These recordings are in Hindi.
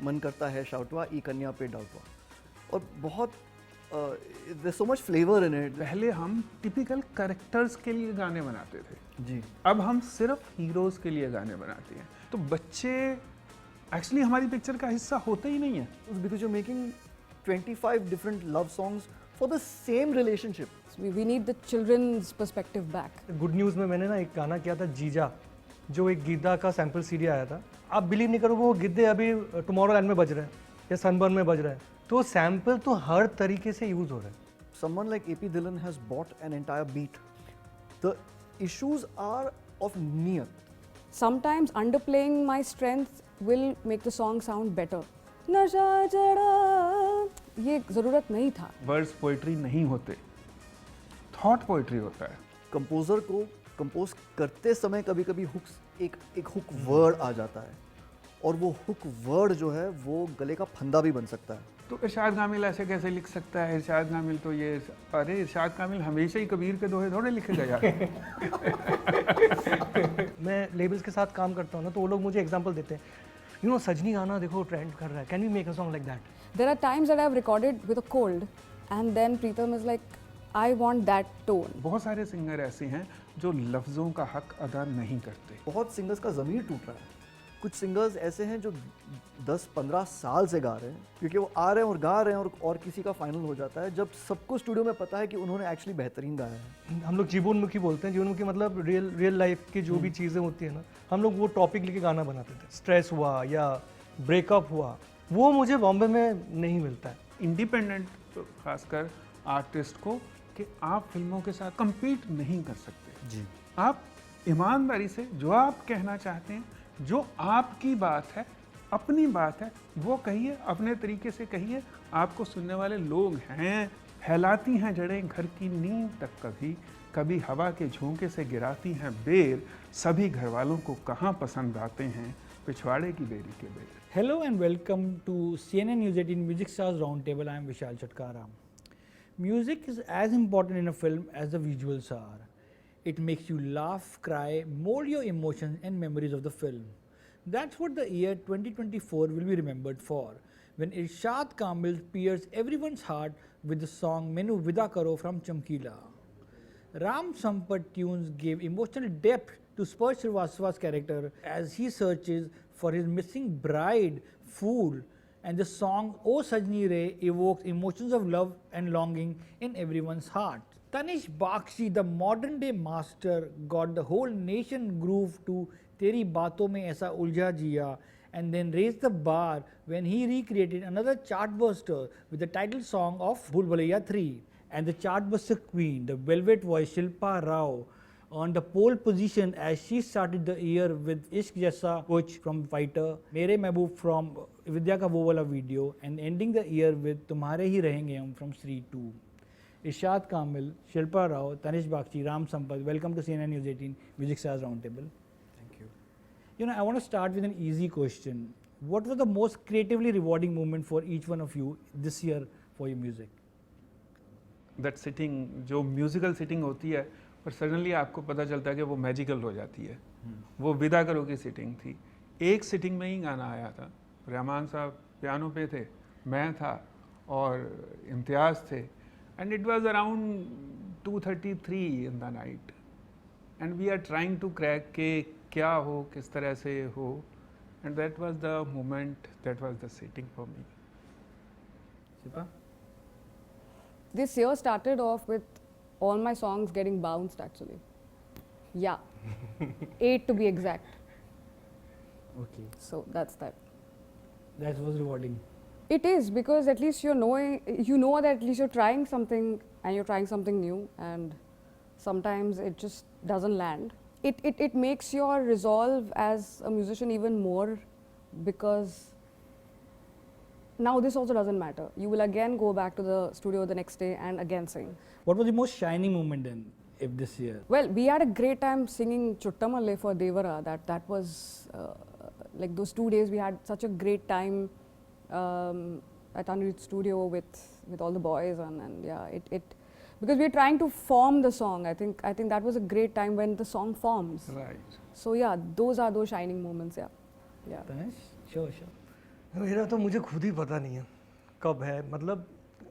मन करता है शाउटवा ई कन्या पे डाउटवा, और बहुत there's so much flavor in it. पहले हम टिपिकल कैरेक्टर्स के लिए गाने बनाते थे जी, अब हम सिर्फ हीरोज के लिए गाने बनाते हैं, तो बच्चे एक्चुअली हमारी पिक्चर का हिस्सा होते ही नहीं है। because you're making 25 different love songs for the same relationship. We need the children's perspective back. Good news में मैंने ना एक गाना किया था जीजा, जो एक गीता का सैम्पल सीडी आया था। आप बिलीव नहीं करोगे वो गिद्दे अभी टुमारो लैंड में बज रहे हैं या सनबर्न में बज रहे हैं, तो सैम्पल तो हर तरीके से यूज़ हो रहा है। Someone like AP Dhillon has bought an entire beat. The issues are of niyat. Sometimes underplaying my strength will make the song sound better. नशा चढ़ा, ये ज़रूरत नहीं था। वर्ड्स पोइट्री नहीं होते, थॉट पोइट्री होता है। कंपोजर को कंपोज करते समय कभी कभी हुक्स एक हुक वर्ड आ जाता है, और वो हुक वर्ड जो है वो गले का फंदा भी बन सकता है। तो इरशाद कामिल ऐसे कैसे लिख सकता है? इरशाद कामिल तो ये, अरे इरशाद कामिल हमेशा ही कबीर के दोहे थोड़े लिखेगा यार। मैं लेबल्स के साथ काम करता हूँ ना, तो वो लोग मुझे एग्जांपल देते हैं, यू नो सजनी गाना देखो ट्रेंड कर रहा है, can we make a song like that? There are times that I've recorded with a cold, and then Pritam is like, I want that tone. बहुत सारे सिंगर ऐसे हैं जो लफ्ज़ों का हक अदा नहीं करते। बहुत सिंगर्स का ज़मीर टूट रहा है। कुछ सिंगर्स ऐसे हैं जो 10-15 साल से गा रहे हैं, क्योंकि वो आ रहे हैं और गा रहे हैं, और किसी का फाइनल हो जाता है जब सबको स्टूडियो में पता है कि उन्होंने एक्चुअली बेहतरीन गाया है। हम लोग जीवनमुखी बोलते हैं, जीवनमुखी मतलब रियल लाइफ की जो भी चीज़ें होती है ना, हम लोग वो टॉपिक लेके गाना बनाते थे। स्ट्रेस हुआ या ब्रेकअप हुआ, वो मुझे बॉम्बे में नहीं मिलता है। इंडिपेंडेंट खासकर आर्टिस्ट को कि आप फिल्मों के साथ compete नहीं कर सकते। जी, आप ईमानदारी से जो आप कहना चाहते हैं, जो आपकी बात है, अपनी बात है, वो कहिए, अपने तरीके से कहिए। आपको सुनने वाले लोग हैं, फैलाती हैं जड़ें घर की नींव तक, कभी कभी हवा के झोंके से गिराती हैं बेर, सभी घर वालों को कहाँ पसंद आते हैं पिछवाड़े की बेरी के बेर। Hello and welcome to CNN News 18 Music Stars Roundtable. I am Vishal Chatkara. Music is as important in a film as the visuals are. It makes you laugh, cry, mold your emotions and memories of the film. That's what the year 2024 will be remembered for, when Irshad Kamil pierced everyone's heart with the song Mainu Vida Karo from Chamkila. Ram Sampat tunes gave emotional depth to Sparsh Srivastava's character as he searches for his missing bride, Fool, and the song O Sajni Re evokes emotions of love and longing in everyone's heart. Tanish Bakshi, the modern day master, got the whole nation groove to Teri Baaton Mein Aisa Ulja Jiya, and then raised the bar when he recreated another chartbuster with the title song of Bhool Bhulaiya 3. And the chartbuster queen, the velvet voice Shilpa Rao, on the pole position as she started the year with Ishq Jaisa Kuch from Fighter, Mere Mehboob from Vidya Ka Wo Wala Video, and ending the year with Tumhare Hi Rahenge Hum from Sri 2. Irshad Kamil, Shilpa Rao, Tanish Bakshi, Ram Sampat, welcome to CNN News 18 Music Stars Roundtable. thank you. You know, I want to start with an easy question. What was the most creatively rewarding moment for each one of you this year for your music? That sitting, जो म्यूजिकल सिटिंग होती है, पर सडनली आपको पता चलता है कि वो मैजिकल हो जाती है। वो विदा करो की सिटिंग थी, एक सिटिंग में ही गाना आया था। रहमान साहब पियानो पे थे, मैं था और इम्तियाज़ थे, and it was around 2:33 in the night, and we are trying to crack के क्या हो, किस तरह से हो, and that was the moment, that was the sitting for me. Shipa? This year started off with all my songs getting bounced actually. Yeah. 8 to be exact. Okay. So that's that. That was rewarding. It is, because at least you know that at least you're trying something and you're trying something new, and sometimes it just doesn't land. It makes your resolve as a musician even more, because now this also doesn't matter. You will again go back to the studio the next day and again sing. What was the most shining moment then, if this year? Well, we had a great time singing Chuttamalle for Devara. That was like those 2 days we had such a great time at Anirudh's studio with all the boys, and yeah, it because we're trying to form the song. I think that was a great time when the song forms. Right. So yeah, those are those shining moments. Yeah. Tanish? Sure. मेरा तो मुझे खुद ही पता नहीं है कब है, मतलब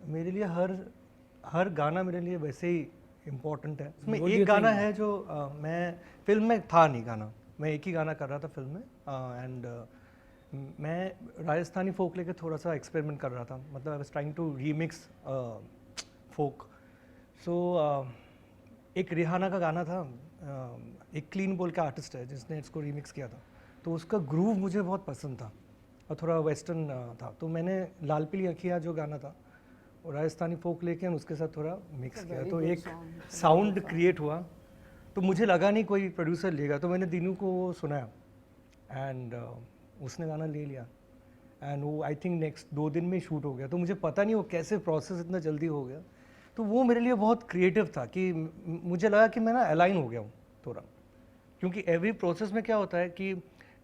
मेरे लिए हर गाना मेरे लिए वैसे ही इम्पोर्टेंट है। उसमें What do you एक गाना think? है जो मैं फिल्म में था नहीं गाना, मैं एक ही गाना कर रहा था फिल्म में, एंड मैं राजस्थानी फोक लेके थोड़ा सा एक्सपेरिमेंट कर रहा था, मतलब I was trying to remix folk. So एक रिहाना का गाना था, एक क्लीन बोल का आर्टिस्ट है जिसने इसको रीमिक्स किया था, तो उसका ग्रूव मुझे बहुत पसंद था और थोड़ा वेस्टर्न था, तो मैंने लाल पीली अखियाँ जो गाना था और राजस्थानी फोक लेके उसके साथ थोड़ा मिक्स किया, तो एक साउंड क्रिएट हुआ। तो मुझे लगा नहीं कोई प्रोड्यूसर लेगा, तो मैंने दीनू को वो सुनाया एंड उसने गाना ले लिया एंड वो आई थिंक नेक्स्ट 2 दिन में शूट हो गया। तो मुझे पता नहीं वो कैसे प्रोसेस इतना जल्दी हो गया, तो वो मेरे लिए बहुत क्रिएटिव था कि मुझे लगा कि मैं ना अलाइन हो गया हूँ थोड़ा, क्योंकि एवरी प्रोसेस में क्या होता है कि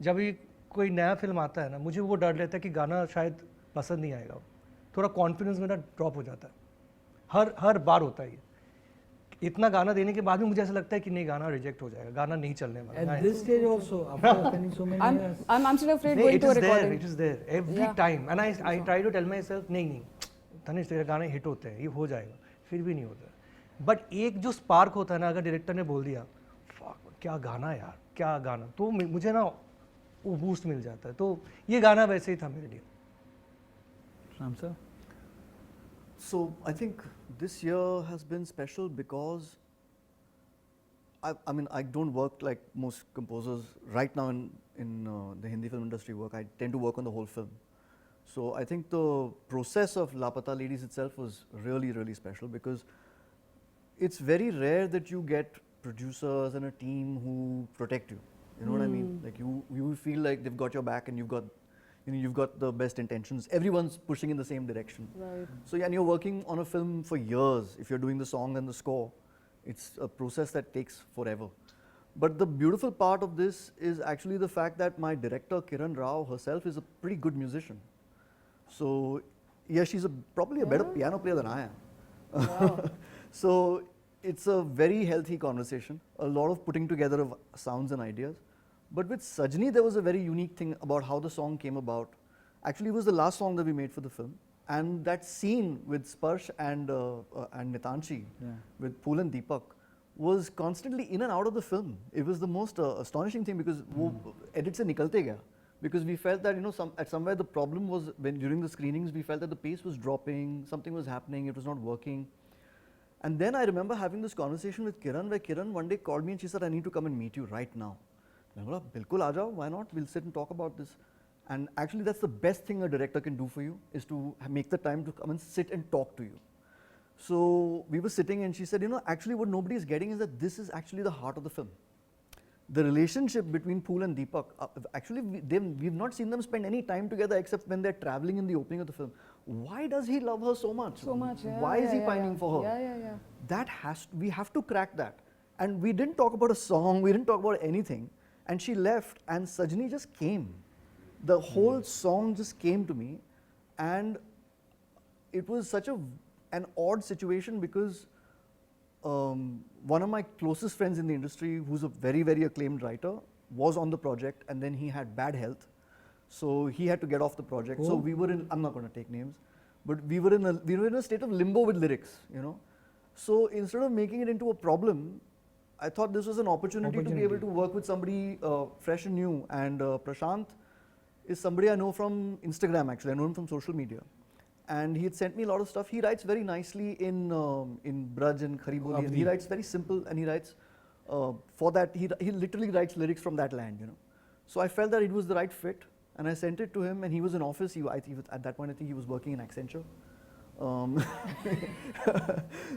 जब भी कोई नया फिल्म आता है ना, मुझे वो डर रहता है कि गाना शायद पसंद नहीं आएगा, थोड़ा कॉन्फिडेंस मेरा ड्रॉप हो जाता है, हर बार होता है ये। इतना गाना देने के बाद भी मुझे ऐसा लगता है कि नहीं गाना रिजेक्ट हो जाएगा, गाना नहीं चलने वाला। At this stage also, after spending so many years. I'm still afraid नहीं, going it to a is there, recording. it is there every Yeah. time and I try to tell myself नहीं तनिष तेरे गाने हिट होते हैं, ये हो जाएगा, फिर भी नहीं होता। बट एक जो स्पार्क होता है ना, अगर डायरेक्टर ने बोल दिया "Fuck, क्या गाना यार, क्या गाना", तो मुझे ना वो बूस्ट मिल जाता है। तो ये गाना वैसे ही था मेरे लिए। Ram sir? So I think this year has been special because I mean I don't work like most composers right now in the Hindi film industry work. I tend to work on the whole film. So I think the process of Lapata Ladies itself was really special because it's very rare that you get producers and a team who protect you. You know what I mean? Like you feel like they've got your back and you've got the best intentions. Everyone's pushing in the same direction. Right. So yeah, and you're working on a film for years. If you're doing the song and the score, it's a process that takes forever. But the beautiful part of this is actually the fact that my director Kiran Rao herself is a pretty good musician. So yeah, she's probably a better piano player than I am. Wow. So it's a very healthy conversation, a lot of putting together of sounds and ideas. But with Sajni, there was a very unique thing about how the song came about. Actually, it was the last song that we made for the film. And that scene with Sparsh and Nitanshi, Yeah. with Pool and Deepak, was constantly in and out of the film. It was the most astonishing thing because wo edit se nikalte gaya. Because we felt that, you know, at somewhere the problem was when during the screenings, we felt that the pace was dropping, something was happening, it was not working. And then I remember having this conversation with Kiran, where Kiran one day called me and she said, I need to come and meet you right now. I said, Bilkul aa jao, why not? We'll sit and talk about this. And actually that's the best thing a director can do for you, is to make the time to come and sit and talk to you. So we were sitting and she said, you know, actually what nobody is getting is that this is actually the heart of the film. The relationship between Pool and Deepak, actually we've not seen them spend any time together except when they're traveling in the opening of the film. Why does he love her so much? So much, yeah. Why is he yeah, pining yeah. for her? Yeah. That we have to crack that. And we didn't talk about a song, we didn't talk about anything. And she left and Sajni just came. The whole song just came to me, and it was such an odd situation because one of my closest friends in the industry, who's a very acclaimed writer, was on the project, and then he had bad health. So he had to get off the project. So we were in, I'm not going to take names, but we were in a state of limbo with lyrics, you know. So instead of making it into a problem, I thought this was an opportunity to be able to work with somebody fresh and new. And Prashant is somebody I know from Instagram, actually. I know him from social media. And he had sent me a lot of stuff. He writes very nicely in Braj and Khariboli. And he writes very simple, and he writes, for that, he literally writes lyrics from that land, you know. So I felt that it was the right fit, and I sent it to him, and he was in office. At that point, I think he was working in Accenture.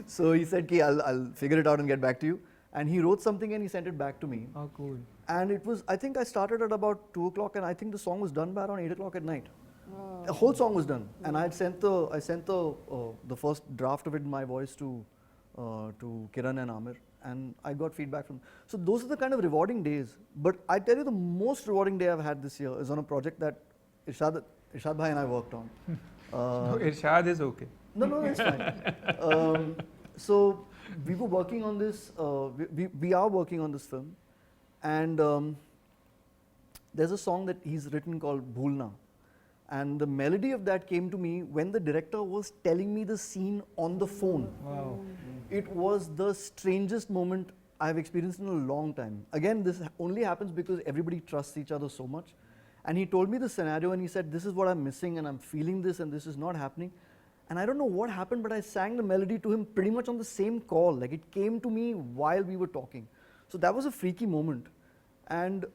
So he said, okay, I'll figure it out and get back to you. And he wrote something and he sent it back to me. Oh, cool. And it was, I think I started at about 2 o'clock, and I think the song was done by around 8 o'clock at night. The whole song was done, and I sent the first draft of it in my voice to Kiran and Amir, and I got feedback from. So those are the kind of rewarding days. But I tell you, the most rewarding day I've had this year is on a project that Irshad Bhai and I worked on. No, Irshad is okay. No, it's fine. So we were working on this. We are working on this film, and there's a song that he's written called Bhoolna. And the melody of that came to me when the director was telling me the scene on the phone. Wow. It was the strangest moment I've experienced in a long time. Again, this only happens because everybody trusts each other so much. And he told me the scenario and he said, this is what I'm missing and I'm feeling this and this is not happening. And I don't know what happened, but I sang the melody to him pretty much on the same call. Like it came to me while we were talking. So that was a freaky moment. And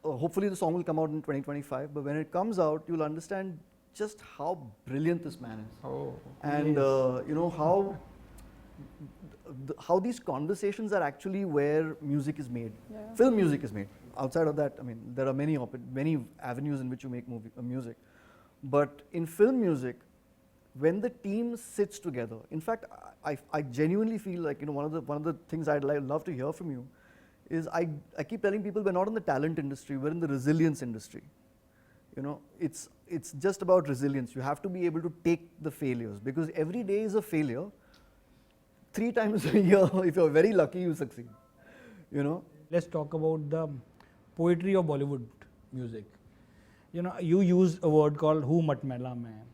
hopefully the song will come out in 2025. But when it comes out, you'll understand just how brilliant this man is. Oh. And you know how these conversations are actually where music is made. Yeah. Film music is made. Outside of that, I mean, there are many avenues in which you make music. But in film music, when the team sits together, in fact, I genuinely feel like, you know, one of the things I'd love to hear from you is I keep telling people we're not in the talent industry, we're in the resilience industry. You know, it's just about resilience. You have to be able to take the failures because every day is a failure. 3 times a year, if you're very lucky, you succeed. You know? Let's talk about the poetry of Bollywood music. You know, you used a word called "Hu Mat Mela Main."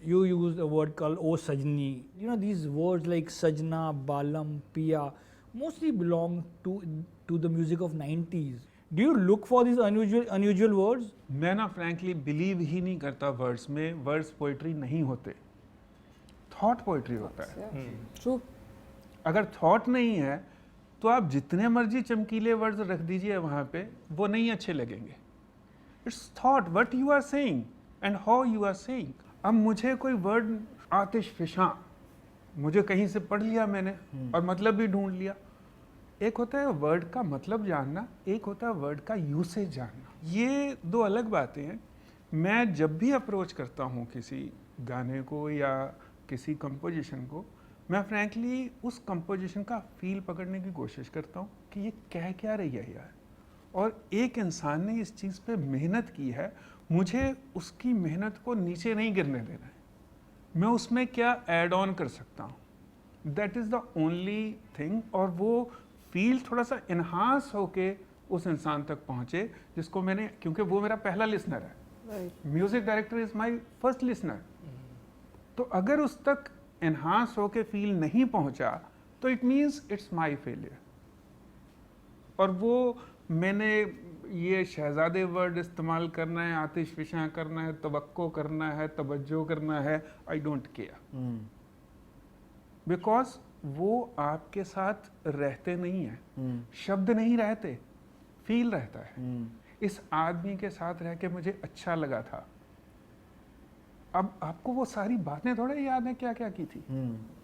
You used a word called "O Sajni." You know, these words like Sajna, Balam, Pia mostly belong to the music of 90s. Do you look for these unusual words? मैं ना frankly believe ही नहीं करता वर्ड्स में. वर्ड्स पोइट्री नहीं होते, थॉट पोइट्री होता है. Yeah. True. अगर थॉट नहीं है तो आप जितने मर्जी चमकीले वर्ड्स रख दीजिए वहाँ पे, वो नहीं अच्छे लगेंगे. It's thought what you are saying and how you are saying. अब मुझे कोई वर्ड आतिश फिशां, मुझे कहीं से पढ़ लिया मैंने और मतलब भी ढूंढ लिया. एक होता है वर्ड का मतलब जानना, एक होता है वर्ड का यूसेज जानना. ये 2 अलग बातें हैं. मैं जब भी अप्रोच करता हूँ किसी गाने को या किसी कंपोजिशन को, मैं फ्रैंकली उस कंपोजिशन का फील पकड़ने की कोशिश करता हूँ कि ये कह क्या रही है यार. और एक इंसान ने इस चीज़ पे मेहनत की है, मुझे उसकी मेहनत को नीचे नहीं गिरने देना है. मैं उसमें क्या ऐड ऑन कर सकता हूँ, that is the only thing. और वो फील थोड़ा सा इन्हांस होके उस इंसान तक पहुँचे जिसको मैंने, क्योंकि वो मेरा पहला लिसनर है. Right. Music director is my first listener. तो अगर उस तक एनहांस होके फील नहीं पहुंचा तो it means it's my failure. और वो मैंने ये शहजादे वर्ड इस्तेमाल करना है, आतिश फिशां करना है, तवक्को करना है, तवज्जो करना है, आई डोंट केयर. बिकॉज वो आपके साथ रहते नहीं हैं. शब्द नहीं रहते, फील रहता है. इस आदमी के साथ रह के मुझे अच्छा लगा था. अब आपको वो सारी बातें थोड़ा याद है क्या क्या की थी.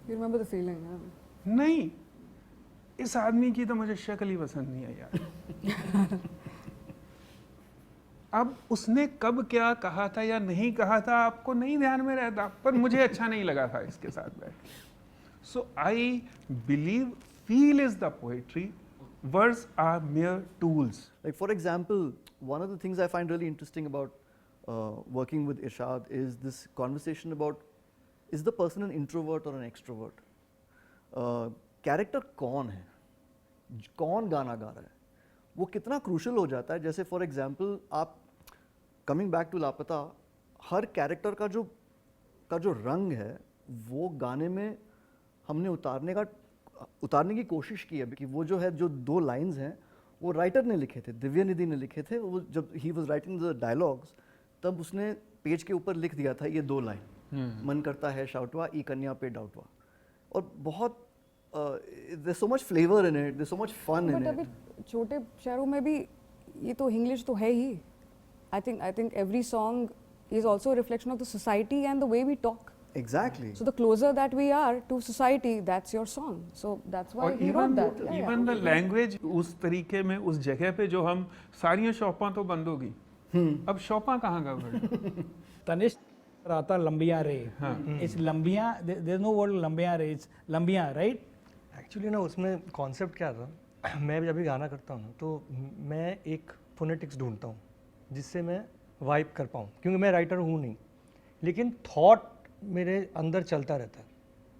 You remember the feeling, yeah. नहीं, इस आदमी की तो मुझे शक्ल ही पसंद नहीं है यार. अब उसने कब क्या कहा था या नहीं कहा था आपको नहीं ध्यान में रहता, पर मुझे अच्छा नहीं लगा था इसके साथ बैठ के. So I believe feel is the poetry, words are mere tools. Like for example, one of the things I find really interesting about working with Irshad is this conversation about, is the person an introvert or an extrovert? Character कौन है, कौन गाना गा रहा है, वो कितना क्रूशल हो जाता है. जैसे फॉर एग्जाम्पल आप कमिंग बैक टू लापता, हर कैरेक्टर का जो रंग है वो गाने में हमने उतारने की कोशिश की है. कि वो जो है, जो 2 लाइंस हैं वो राइटर ने लिखे थे, दिव्या निधि ने लिखे थे. वो जब he was writing the dialogues तब उसने पेज के ऊपर लिख दिया था ये 2 लाइन, मन करता है शाउटवा, ई कन्या पे डाउटवा. और बहुत there so much flavour in it, there so much fun in But अभी इट. छोटे शहरों में भी ये तो इंग्लिश तो है ही. I think every song is also a reflection of the society and the way we talk. Exactly. So the closer that we are to society, that's your song. So that's why और he wrote that. Even the language उस तरीके में, उस जगह पे जो हम सारियां शॉपां तो बंद होगी, अब शॉपां कहाँ का वर्ड. तनिष्क आता लंबिया रे. इट्स लंबिया, देयर इज नो वर्ड लंबिया रे, इट्स लंबिया, राइट? एक्चुअली ना उसमें कॉन्सेप्ट क्या था, मैं जब भी गाना करता हूँ ना तो मैं एक फोनेटिक्स ढूंढता हूँ जिससे मैं वाइब कर पाऊँ, क्योंकि मैं राइटर हूँ नहीं, लेकिन थॉट मेरे अंदर चलता रहता है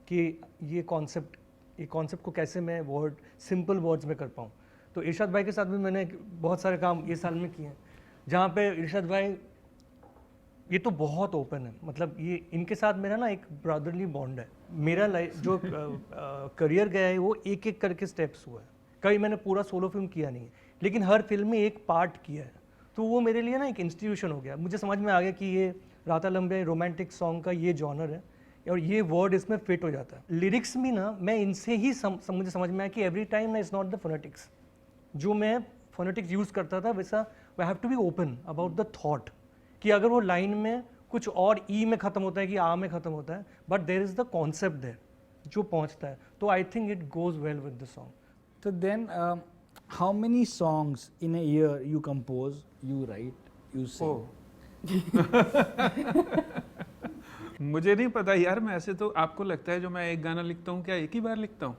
कि ये कॉन्सेप्ट को कैसे मैं सिंपल वर्ड्स में कर पाऊँ. तो इरशाद भाई के साथ भी मैंने बहुत सारे काम ये साल में किए हैं, जहाँ पे इरशाद भाई ये तो बहुत ओपन है, मतलब ये इनके साथ मेरा ना एक ब्रदरली बॉन्ड है। मेरा लाइफ जो करियर गया है वो एक एक करके स्टेप्स हुआ है। कभी मैंने पूरा सोलो फिल्म किया नहीं है, लेकिन हर फिल्म में एक पार्ट किया है, तो वो मेरे लिए ना एक इंस्टीट्यूशन हो गया। मुझे समझ में आ गया कि ये राता लंबे रोमांटिक सॉन्ग का ये जॉनर है और ये वर्ड इसमें फिट हो जाता है। लिरिक्स भी ना मैं इनसे ही मुझे समझ में आया कि एवरी टाइम ना इज़ नॉट द फोनेटिक्स, जो मैं फोनेटिक्स यूज़ करता था वैसा I have to be open about the thought, कि अगर वो लाइन में कुछ और ई में ख़त्म होता है कि आ में ख़त्म होता है, but there is the concept there जो पहुंचता है, तो I think it goes well with the song. So then, how many songs in a year you compose, you write, you sing? मुझे नहीं पता यार, मैं ऐसे तो आपको लगता है जो मैं एक गाना लिखता हूँ क्या एक ही बार लिखता हूँ?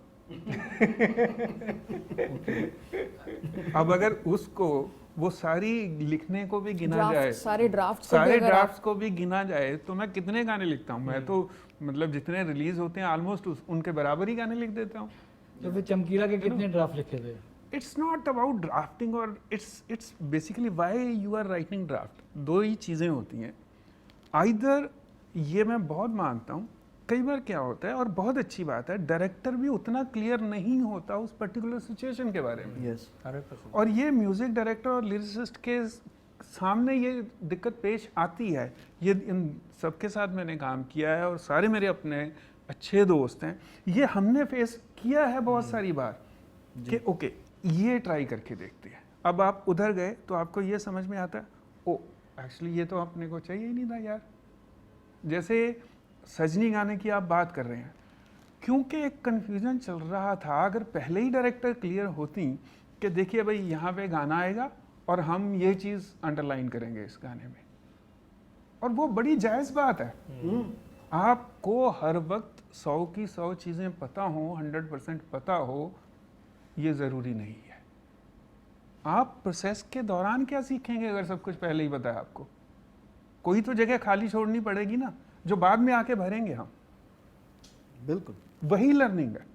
अब अगर उसको वो सारी लिखने को भी गिना Draft, जाए, सारे ड्राफ्ट्स सारे ड्राफ्ट्स को भी गिना जाए तो मैं कितने गाने लिखता हूँ? मैं तो मतलब जितने रिलीज होते हैं ऑलमोस्ट उनके बराबर ही गाने लिख देता हूँ। तो फिर चमकीला के कितने ड्राफ्ट लिखे थे? इट्स नॉट अबाउट ड्राफ्टिंग और it's basically why you are writing draft. दो ही चीज़ें होती हैं, आइदर ये मैं बहुत मानता हूँ, कई बार क्या होता है और बहुत अच्छी बात है, डायरेक्टर भी उतना क्लियर नहीं होता उस पर्टिकुलर सिचुएशन के बारे में। यस 100%। और ये म्यूजिक डायरेक्टर और लिरिसिस्ट के सामने ये दिक्कत पेश आती है। ये इन सबके साथ मैंने काम किया है और सारे मेरे अपने अच्छे दोस्त हैं, ये हमने फेस किया है बहुत सारी बार कि ओके ये ट्राई करके देखते हैं। अब आप उधर गए तो आपको ये समझ में आता है ओ एक्चुअली ये तो अपने को चाहिए ही नहीं था यार। जैसे सजनी गाने की आप बात कर रहे हैं, क्योंकि एक कन्फ्यूजन चल रहा था, अगर पहले ही डायरेक्टर क्लियर होती कि देखिए भाई यहाँ पे गाना आएगा और हम ये चीज़ अंडरलाइन करेंगे इस गाने में, और वो बड़ी जायज़ बात है। आपको हर वक्त 100 की 100 चीज़ें पता हो, 100% पता हो, ये ज़रूरी नहीं है। आप प्रोसेस के दौरान क्या सीखेंगे अगर सब कुछ पहले ही पता है आपको? कोई तो जगह खाली छोड़नी पड़ेगी ना, जो बाद में आके भरेंगे हम। बिल्कुल वही लर्निंग है।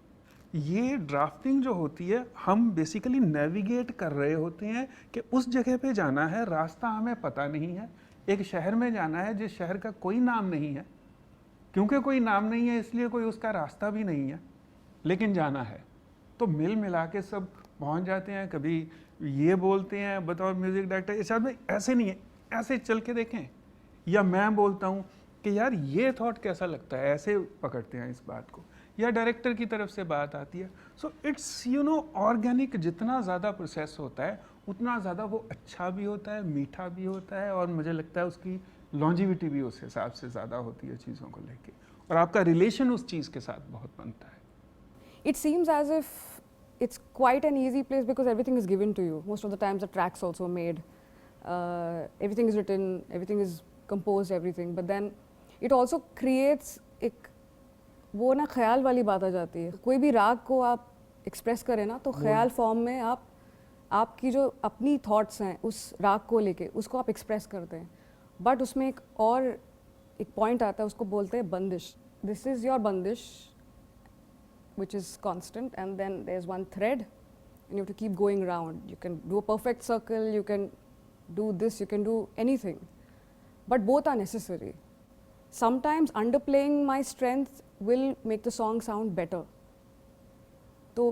ये ड्राफ्टिंग जो होती है, हम बेसिकली नेविगेट कर रहे होते हैं कि उस जगह पे जाना है, रास्ता हमें पता नहीं है। एक शहर में जाना है जिस शहर का कोई नाम नहीं है, क्योंकि कोई नाम नहीं है इसलिए कोई उसका रास्ता भी नहीं है, लेकिन जाना है। तो मिल मिला के सब पहुंच जाते हैं। कभी ये बोलते हैं बतौर म्यूजिक डायरेक्टर, इरशाद भाई ऐसे नहीं है, ऐसे चल के देखें, या मैं बोलता हूँ कि यार ये थॉट कैसा लगता है, ऐसे पकड़ते हैं इस बात को, या डायरेक्टर की तरफ से बात आती है। So it's organic. जितना ज़्यादा प्रोसेस होता है उतना ज़्यादा वो अच्छा भी होता है, मीठा भी होता है, और मुझे लगता है उसकी लॉन्जिविटी भी उस हिसाब से ज़्यादा होती है चीज़ों को लेके, और आपका रिलेशन उस चीज़ के साथ बहुत बनता है। It seems as if it's quite an easy place because everything is given to you. Most of the times the track's also made, everything is written, everything is composed, everything. But then it also creates एक वो ना ख्याल वाली बात आ जाती है। कोई भी राग को आप एक्सप्रेस करें ना, तो ख्याल फॉर्म में आपकी जो अपनी थॉट्स हैं उस राग को लेके उसको आप एक्सप्रेस करते हैं। बट उसमें एक पॉइंट आता है, उसको बोलते हैं बंदिश। दिस इज़ योर बंदिश which is constant, and then there's one thread and you have to keep going round. You can do a perfect circle, you can do this, you can do anything, but both are necessary. Sometimes underplaying my strength will make the song sound better. तो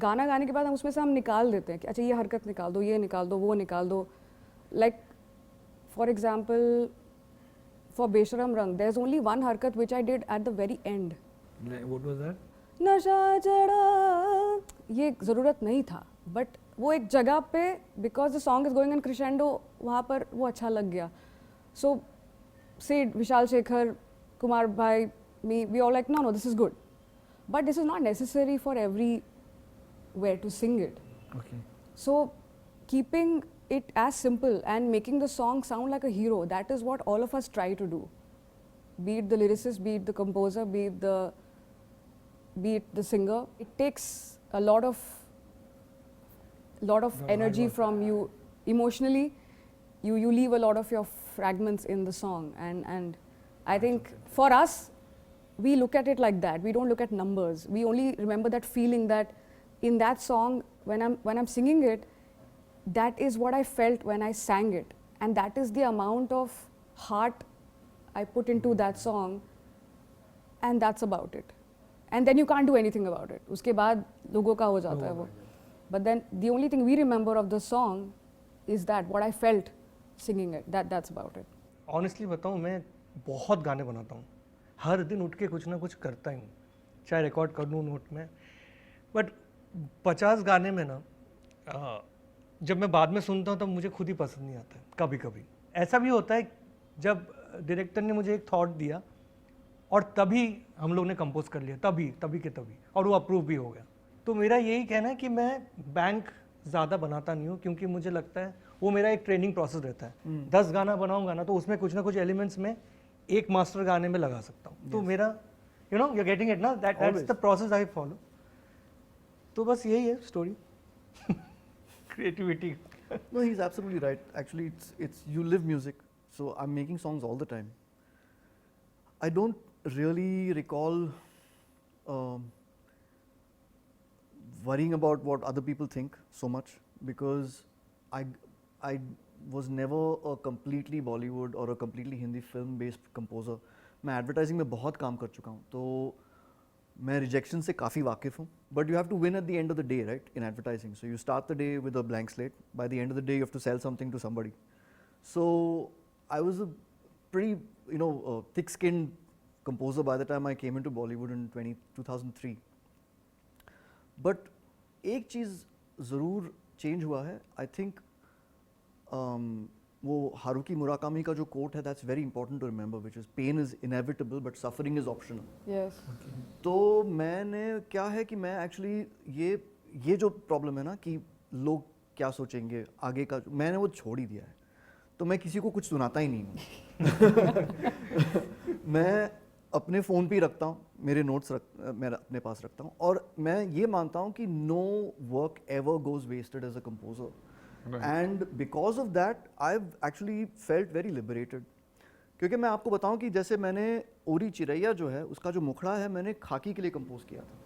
गाना गाने के बाद हम उसमें से हम निकाल देते हैं कि अच्छा ये हरकत निकाल दो, ये निकाल दो, वो निकाल दो. Like for example, for Besharam Rang, there's only one harakat which I did at the very end. What was that? नशा चढ़ा, ये ज़रूरत नहीं था, बट वो एक जगह पे because the song is going in crescendo, वहाँ पर वो अच्छा लग गया. सो Sid, Vishal Shekhar, Kumar Bhai, me, we all like, no, this is good. But this is not necessary for everywhere to sing it. Okay. So keeping it as simple and making the song sound like a hero, that is what all of us try to do. Be it the lyricist, be it the composer, be it the singer. It takes a lot of energy from you emotionally. You leave a lot of your fragments in the song, and I think for us, we look at it like that. We don't look at numbers. We only remember that feeling that in that song, when I'm singing it, that is what I felt when I sang it, and that is the amount of heart I put into that song, and that's about it. And then you can't do anything about it. उसके बाद लोगों का हो जाता है वो. But then the only thing we remember of the song is that what I felt singing it. That's about it. Honestly बताऊँ, मैं बहुत गाने बनाता हूँ, हर दिन उठ के कुछ ना कुछ करता ही हूँ, चाहे रिकॉर्ड कर लूँ नोट में, बट 50 गाने में ना जब मैं बाद में सुनता हूँ तब मुझे खुद ही पसंद नहीं आता है. कभी कभी ऐसा भी होता है जब डायरेक्टर ने मुझे एक थॉट दिया और तभी हम लोग ने कंपोज कर लिया, तभी के तभी, और वो अप्रूव भी हो गया. तो मेरा यही कहना है कि मैं बैंक ज़्यादा बनाता नहीं हूँ, क्योंकि मुझे लगता है वो मेरा एक ट्रेनिंग प्रोसेस रहता है. 10 गाना बनाऊंगा ना तो उसमें कुछ ना कुछ एलिमेंट्स में एक मास्टर गाने में लगा सकता हूँ. तो मेरा you know you getting it ना, that's the process I follow. तो बस यही है story creativity. No, he's absolutely right. Actually, it's you live music, so I'm making songs all the time. I don't really recall worrying about what other people think so much, because I was never a completely Bollywood or a completely Hindi film based composer. मैं advertising में बहुत काम कर चुका हूँ, तो मैं रिजेक्शन से काफ़ी वाकिफ़ हूँ. But you have to win at the end of the day, right, in advertising. So you start the day with a blank slate. By the end of the day you have to sell something to somebody. So I was a pretty thick skinned composer by the time I came into Bollywood in 2003. But एक चीज़ ज़रूर चेंज हुआ है. आई थिंक वो हारुकी मुराकामी का जो कोट है, that's very important to remember, which is pain is inevitable but suffering is optional. Yes. तो मैंने क्या है कि मैं एक्चुअली ये जो प्रॉब्लम है ना कि लोग क्या सोचेंगे आगे का, मैंने वो छोड़ ही दिया है. तो मैं किसी को कुछ सुनाता ही नहीं हूँ. मैं अपने फ़ोन पे ही रखता हूँ, मेरे नोट्स मैं अपने पास रखता हूँ, और मैं ये मानता हूँ कि no work ever goes wasted as a composer. And because of that I have actually felt very liberated. क्योंकि मैं आपको बताऊं कि जैसे मैंने ओरी चिरैया जो है उसका जो मुखड़ा है मैंने खाकी के लिए कंपोज किया था.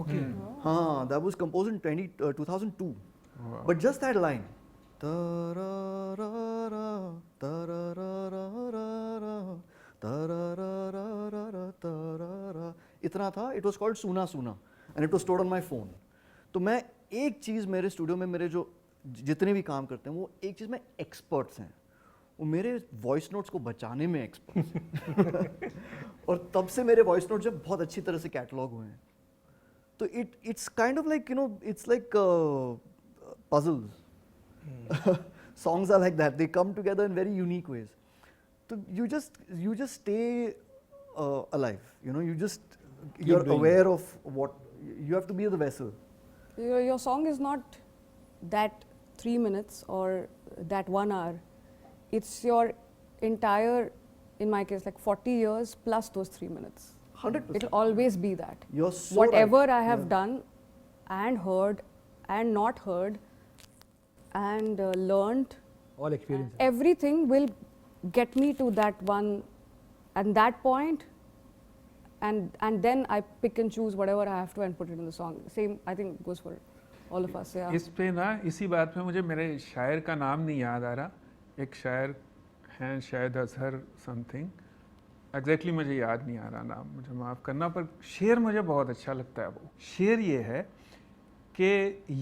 Okay. हाँ, that was compose in 2002. But just that line, इतना था. इट वाज कॉल्ड सूना सूना and it was stored on my phone. तो मैं एक चीज़, मेरे स्टूडियो में मेरे जो जितने भी काम करते हैं वो एक चीज़ में एक्सपर्ट्स हैं, वो मेरे वॉइस नोट्स को बचाने में एक्सपर्ट्स हैं. और तब से मेरे वॉइस नोट्स जब बहुत अच्छी तरह से कैटलॉग हुए हैं. तो it's kind of like it's like puzzles. Songs are like that. They come together in very unique ways. So you just stay alive. You're aware of what you have to be the vessel. Your song is not that 3 minutes or that 1 hour. It's your entire, in my case, like 40 years plus those 3 minutes. 100%. It'll always be that. You're so Whatever right. I have done and heard and not heard and learned, All experience. everything will get me to that one and that point, and then I pick and choose whatever I have to and put it in the song. Same, I think, goes for all of us. Yeah. इस पे ना, इसी बात पे मुझे मेरे शायर का नाम नहीं याद आ रहा. एक शायर हैं शायद अजहर समथिंग, एग्जैक्टली मुझे याद नहीं आ रहा नाम, मुझे माफ़ करना, पर शेर मुझे बहुत अच्छा लगता है. वो शेर ये है कि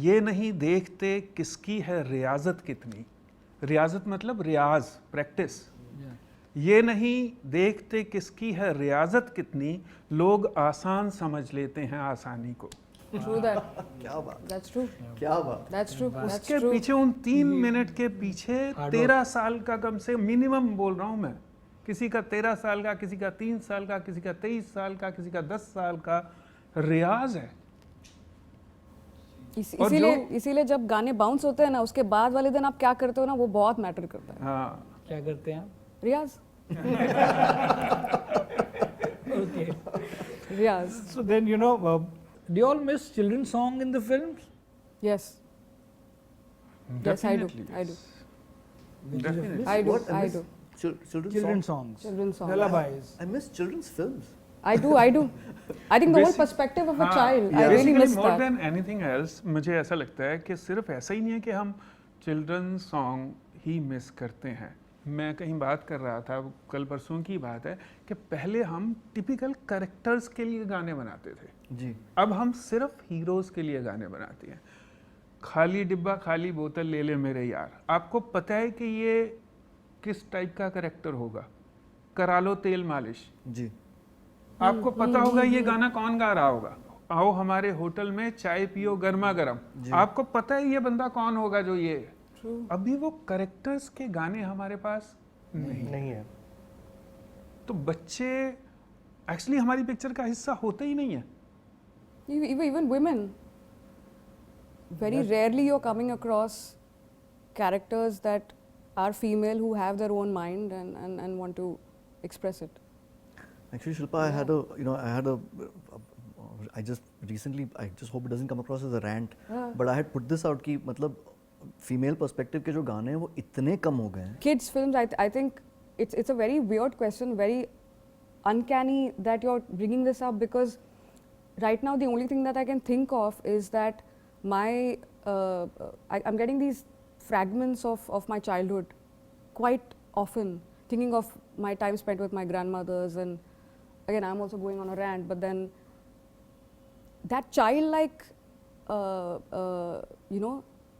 ये नहीं देखते किसकी है रियाजत कितनी. रियाजत मतलब रियाज, प्रैक्टिस. ये नहीं देखते किसकी है रियाजत कितनी, लोग आसान समझ लेते हैं आसानी को. True that. क्या बात, That's true. क्या बात. That's true. That's उसके true. पीछे उन 3 मिनट के पीछे Hard 13 साल का कम से मिनिमम बोल रहा हूँ मैं. किसी का 13 साल का, किसी का 3 साल का, किसी का 23 साल का, किसी का 10 साल का रियाज है. और इसीलिए जब गाने बाउंस होते हैं ना, उसके बाद वाले दिन आप क्या करते हो ना, वो बहुत मैटर करता है. हाँ, क्या करते हैं आप? रियाज. Okay. Riyaz. So then do you all miss children's song in the films? Yes. Yes, I do. definitely, I do. yes. Definitely. I do. What? I miss do. Children's Children's songs. songs. Children's songs. Lullabies. I miss children's films. I do. I do. I think the whole Basic- perspective of a हाँ, child. I really basically miss more that. than anything else, मुझे ऐसा लगता है कि सिर्फ ऐसा ही नहीं है कि हम चिल्ड्रन सॉन्ग ही मिस करते हैं. मैं कहीं बात कर रहा था, कल परसों की बात है, कि पहले हम टिपिकल कैरेक्टर्स के लिए गाने बनाते थे, जी अब हम सिर्फ हीरोज़ के लिए गाने बनाते हैं। खाली डिब्बा खाली बोतल ले ले मेरे यार, आपको पता है कि ये किस टाइप का कैरेक्टर होगा, करा लो तेल मालिश, जी आपको पता होगा ये गाना कौन गा रहा होगा। आओ हमारे होटल में चाय पियो गर्मा गर्म, आपको पता है ये बंदा कौन होगा जो ये। अभी वो कैरेक्टर्स के गाने हमारे पास नहीं है। तो बच्चे एक्चुअली हमारी पिक्चर का हिस्सा होते ही नहीं है। Even women, very rarely you're coming across characters that are female who have their own mind and want to express it. Actually, Shilpa, I had a, I just recently, I just hope it doesn't come across as a rant, Yeah. but I had put this out कि मतलब फीमेल पर्सपेक्टिव के जो गाने हैं वो इतने कम हो गए हैं. Kids films, I think it's a very weird question, very uncanny that you're bringing this up, because right now the only thing that I can think of is that I'm getting these fragments of my childhood quite often, thinking of my time spent with my grandmothers, and again I'm also going on a rant, but then that childlike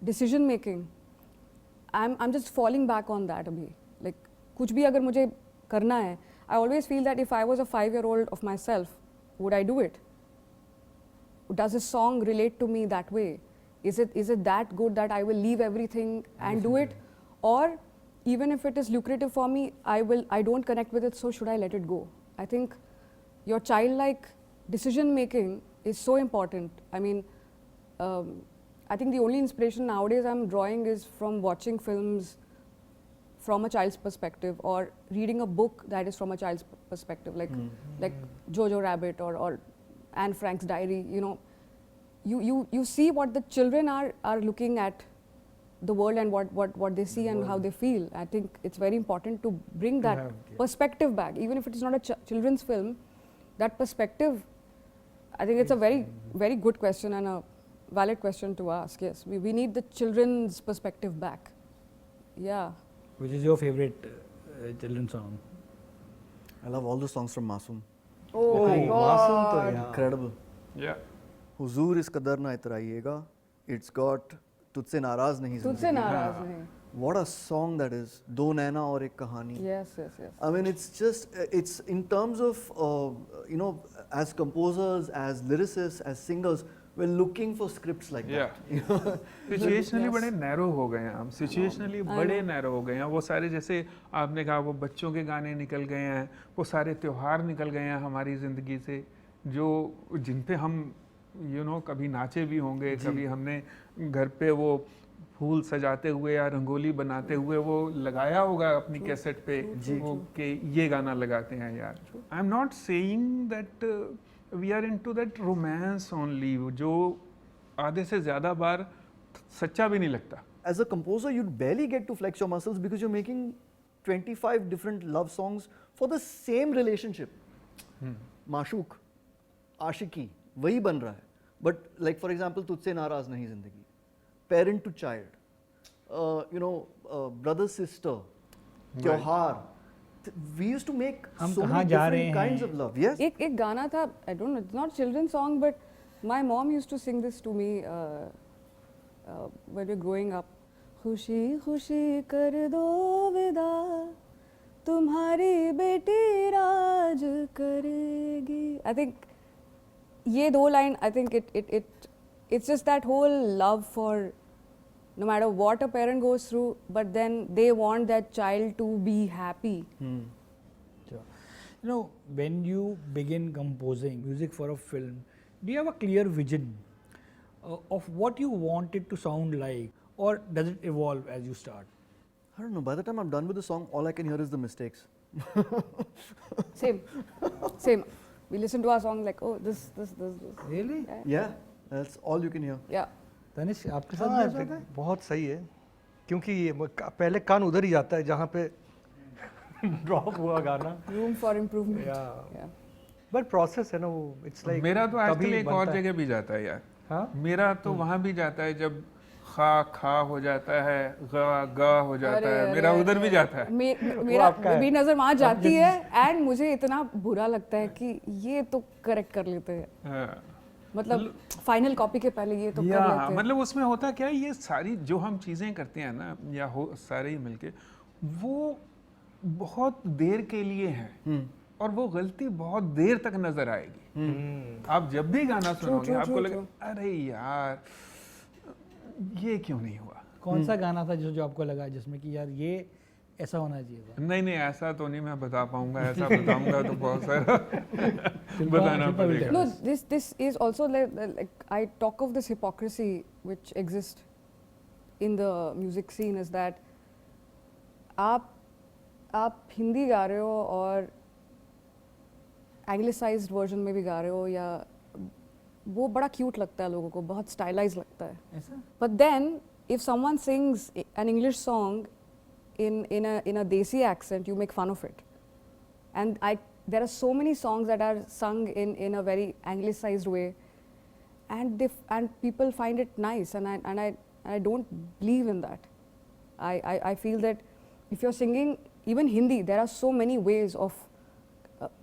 decision making, I'm just falling back on that abhi. Like कुछ भी अगर मुझे करना है, I always feel that if I was a 5-year-old of myself, would I do it? Does this song relate to me that way? Is it that good that I will leave everything and do it? Or even if it is lucrative for me, I don't connect with it, so should I let it go? I think your childlike decision making is so important. I mean, I think the only inspiration nowadays I'm drawing is from watching films from a child's perspective, or reading a book that is from a child's perspective, like Jojo Rabbit or Anne Frank's diary. You know, you see what the children are looking at the world and what they see and how they feel. I think it's very important to bring that perspective back, even if it is not a children's film. That perspective, I think it's a very, very good question and a valid question to ask. Yes, we need the children's perspective back. Yeah. Which is your favorite children's song? I love all the songs from Masoom. Oh my मासूम तो God. यार. Incredible. या हुजूर इस कदर ना इतराइएगा. It's got तुझसे नाराज नहीं तुझसे जिंदगी. नाराज नहीं. What a song that is. दो नैना और एक कहानी. Yes. I mean, it's just, it's in terms of, as composers, as lyricists, as singers, we're looking for scripts like या that. Situationally Yes. बड़े नैरो हो गए हैं हम, सिचुएशनली बड़े नैरो हो गए हैं। वो सारे, जैसे आपने कहा, वो बच्चों के गाने निकल गए हैं, वो सारे त्योहार निकल गए हैं हमारी ज़िंदगी से, जो जिन पे हम कभी नाचे भी होंगे, कभी हमने घर पे वो फूल सजाते हुए या रंगोली बनाते हुए वो लगाया होगा अपनी कैसेट पे, वो कि ये गाना लगाते हैं यार। I am not saying that we are into that romance only, जो आधे से ज़्यादा बार सच्चा भी नहीं लगता। As a composer, you'd barely get to flex your muscles because you're making 25 different love songs for the same relationship. माशूक, आशिकी, वही बन रहा है. But like for example, तुझसे नाराज नहीं जिंदगी, parent to child, brother sister, त्योहार. We used to make हम so कहाँ many जा रहे different kinds हैं? of love. Yes. एक गाना था, I don't know, it's not children's song, but my mom used to sing this to me when we were growing up. खुशी खुशी कर दो विदा, तुम्हारी बेटी राज करेगी. I think ये दो line, I think it's just that whole love for no matter what a parent goes through, but then they want that child to be happy. Sure. When you begin composing music for a film, do you have a clear vision of what you want it to sound like, or does it evolve as you start? I don't know. By the time I'm done with the song, all I can hear is the mistakes. Same. We listen to our song like, oh, this. Really? Yeah, that's all you can hear. Yeah. Tanishq, आपके साथ हाँ, भी ऐसा होता है? बहुत सही है, क्योंकि ये पहले कान उधर ही जाता है जहाँ पे ड्रॉप हुआ गाना. Room for improvement. Yeah. Yeah. But process है ना वो, इट्स लाइक मेरा तो आजकल एक और जगह भी जाता है यार। हाँ? मेरा तो वहाँ भी जाता है जब खा हो जाता है, गा हो जाता है, मेरा उधर भी जाता है। मेरी नजर वहाँ जाती है एंड मुझे इतना बुरा लगता है कि ये तो करेक्ट कर लेते हैं, हाँ। मतलब फाइनल कॉपी के पहले ये तो कर या लेते हैं। मतलब उसमें होता क्या है, ये सारी जो हम चीज़ें करते हैं ना, या हो सारे ही मिलके, वो बहुत देर के लिए हैं और वो गलती बहुत देर तक नजर आएगी। आप जब भी गाना सुनोगे आपको लगे अरे यार ये क्यों नहीं हुआ। कौन सा गाना था जो आपको लगा जिसमें कि यार ये ऐसा होना चाहिए था? नहीं ऐसा तो नहीं मैं बता पाऊंगा, ऐसा बताऊंगा तो बहुत सारा बताना पड़ेगा। No, this is also like I talk of this hypocrisy which exists in the music scene is that आप हिंदी गा रहे हो और एंग्लिसाइज्ड वर्जन में भी गा रहे हो, या वो बड़ा क्यूट लगता है लोगों को, बहुत स्टाइलाइज लगता है। ऐसा? But then if someone sings an English song in a desi accent, you make fun of it. And there are so many songs that are sung in a very anglicized way, and people find it nice, and I don't believe in that. I feel that if you're singing even Hindi, there are so many ways of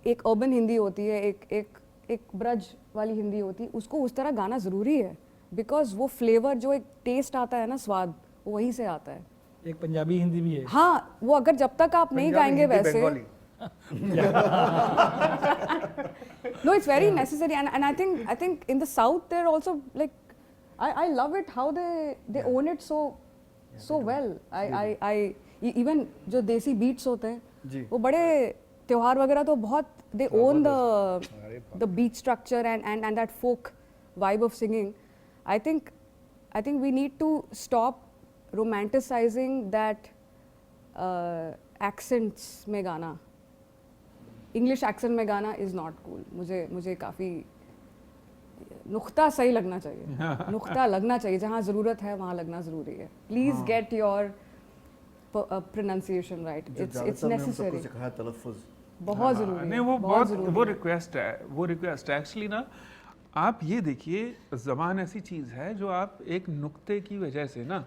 एक urban हिंदी होती है, एक ब्रज वाली हिंदी होती है, उसको उस तरह गाना ज़रूरी है, बिकॉज वो फ्लेवर जो एक टेस्ट आता है ना, स्वाद, वो वहीं से आता है। एक पंजाबी हिंदी भी है। हाँ, वो अगर जब तक आप नहीं गाएंगे वैसे, no, it's very necessary, and I think in the south they're also like, I love it how they own it so well. I even जो देसी beats होते हैं, वो बड़े त्योहार वगैरह तो बहुत, they own the beat structure and that folk vibe of singing. I think we need to stop romanticizing that accents में गाना, English accent में गाना is not cool. मुझे काफ़ी नुक्ता सही लगना चाहिए, नुक्ता लगना चाहिए, जहाँ ज़रूरत है वहाँ लगना ज़रूरी है. Please get your pronunciation right. It's necessary. बहुत ज़रूरी है. नहीं वो रिक्वेस्ट है एक्चुअली ना. आप ये देखिए, ज़बान ऐसी चीज़ है जो आप एक नुक्ते की वजह से ना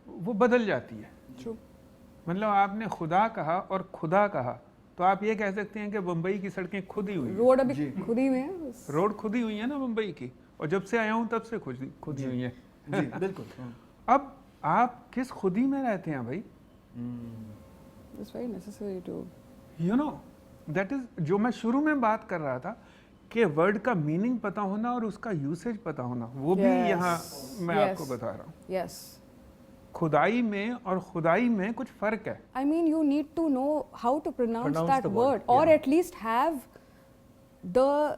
वो बदल जाती है. True. मतलब आपने खुदा कहा और खुदा कहा, तो आप ये कह सकते हैं कि मुंबई की सड़कें खुद ही हुई हैं. रोड अभी खुद ही हुई है. रोड खुद ही हुई है ना मुंबई की, और जब से आया हूँ तब से खुद ही हुई है. जी बिल्कुल. अब आप किस खुदी में रहते हैं भाई? It's very necessary to. You know, that is जो मैं शुरू में बात कर रहा था कि वर्ड का मीनिंग पता होना और उसका यूसेज पता होना, वो भी यहाँ मैं आपको बता रहा हूँ. Yes. खुदाई में और खुदाई में कुछ फर्क है. I mean, you need to know how to pronounce that word, or at least have the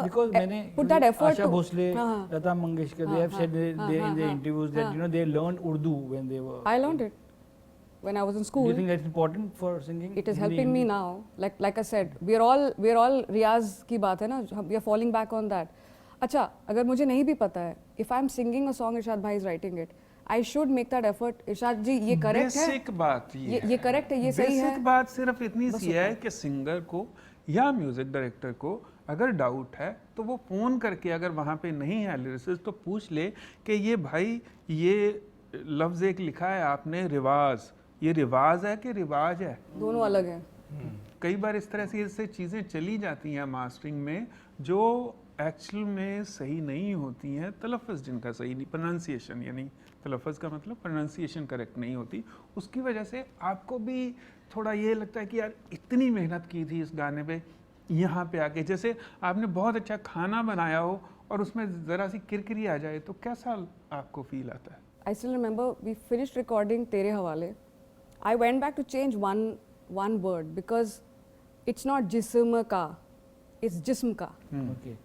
because मैंने put that effort Asha to. Bhosle, Lata Mangeshkar, they have said in their interviews that you know they learned Urdu when they were. I learned it when I was in school. Do you think that's important for singing? It is helping me now. Like I said, we're all रियाज की बात है ना, we are falling back on that. अच्छा, अगर मुझे नहीं भी पता है, if I'm singing a song, इरशाद भाई is writing it, I should make that effort. इरशाद जी ये करेक्ट है, बेसिक बात ये करेक्ट है, ये सही है. बेसिक बात सिर्फ इतनी सी है कि सिंगर को या म्यूजिक डायरेक्टर को अगर डाउट है तो वो फ़ोन करके, अगर वहाँ पे नहीं है लिरिसिस्ट, तो पूछ ले कि ये भाई ये लफ्ज़ एक लिखा है आपने रिवाज, ये रिवाज है कि रिवाज है? दोनों अलग हैं. कई बार इस तरह से इससे चीज़ें चली जाती हैं मास्टरिंग में जो एक्चुअल में सही नहीं होती हैं. तलफ़्फ़ुज़ जिनका सही नहीं, प्रोनाउंसिएशन, यानी तलफ़्फ़ुज़ का मतलब प्रोनाउंसिएशन करेक्ट नहीं होती, उसकी वजह से आपको भी थोड़ा ये लगता है कि यार इतनी मेहनत की थी इस गाने पे, यहाँ पे आके जैसे आपने बहुत अच्छा खाना बनाया हो और उसमें ज़रा सी किरकिरी आ जाए तो कैसा आपको फील आता है? I still remember we finished recording तेरे हवाले. I went back to change one word because it's not जिस्म का, it's जिस्म का. Okay.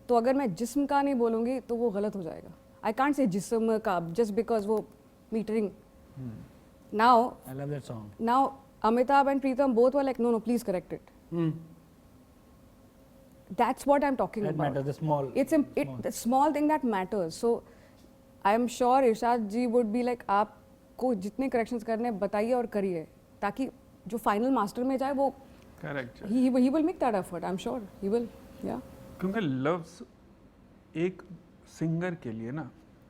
तो अगर मैं जिस्म का नहीं बोलूँगी तो वो गलत हो जाएगा. I can't say जिस्म का just because वो metering. Now I love that song. Amitabh and Preetham both were like, no, please correct it. That's what I'm talking That about. matters, the small. The small thing that matters. So I am sure Irshad ji would be like, आपको जितने corrections करने हैं बताइए और करिए, ताकि जो final master में जाए वो correct. he will make that effort. I'm sure he will. Yeah. क्योंकि लफ्ज़ एक सिंगर के लिए ना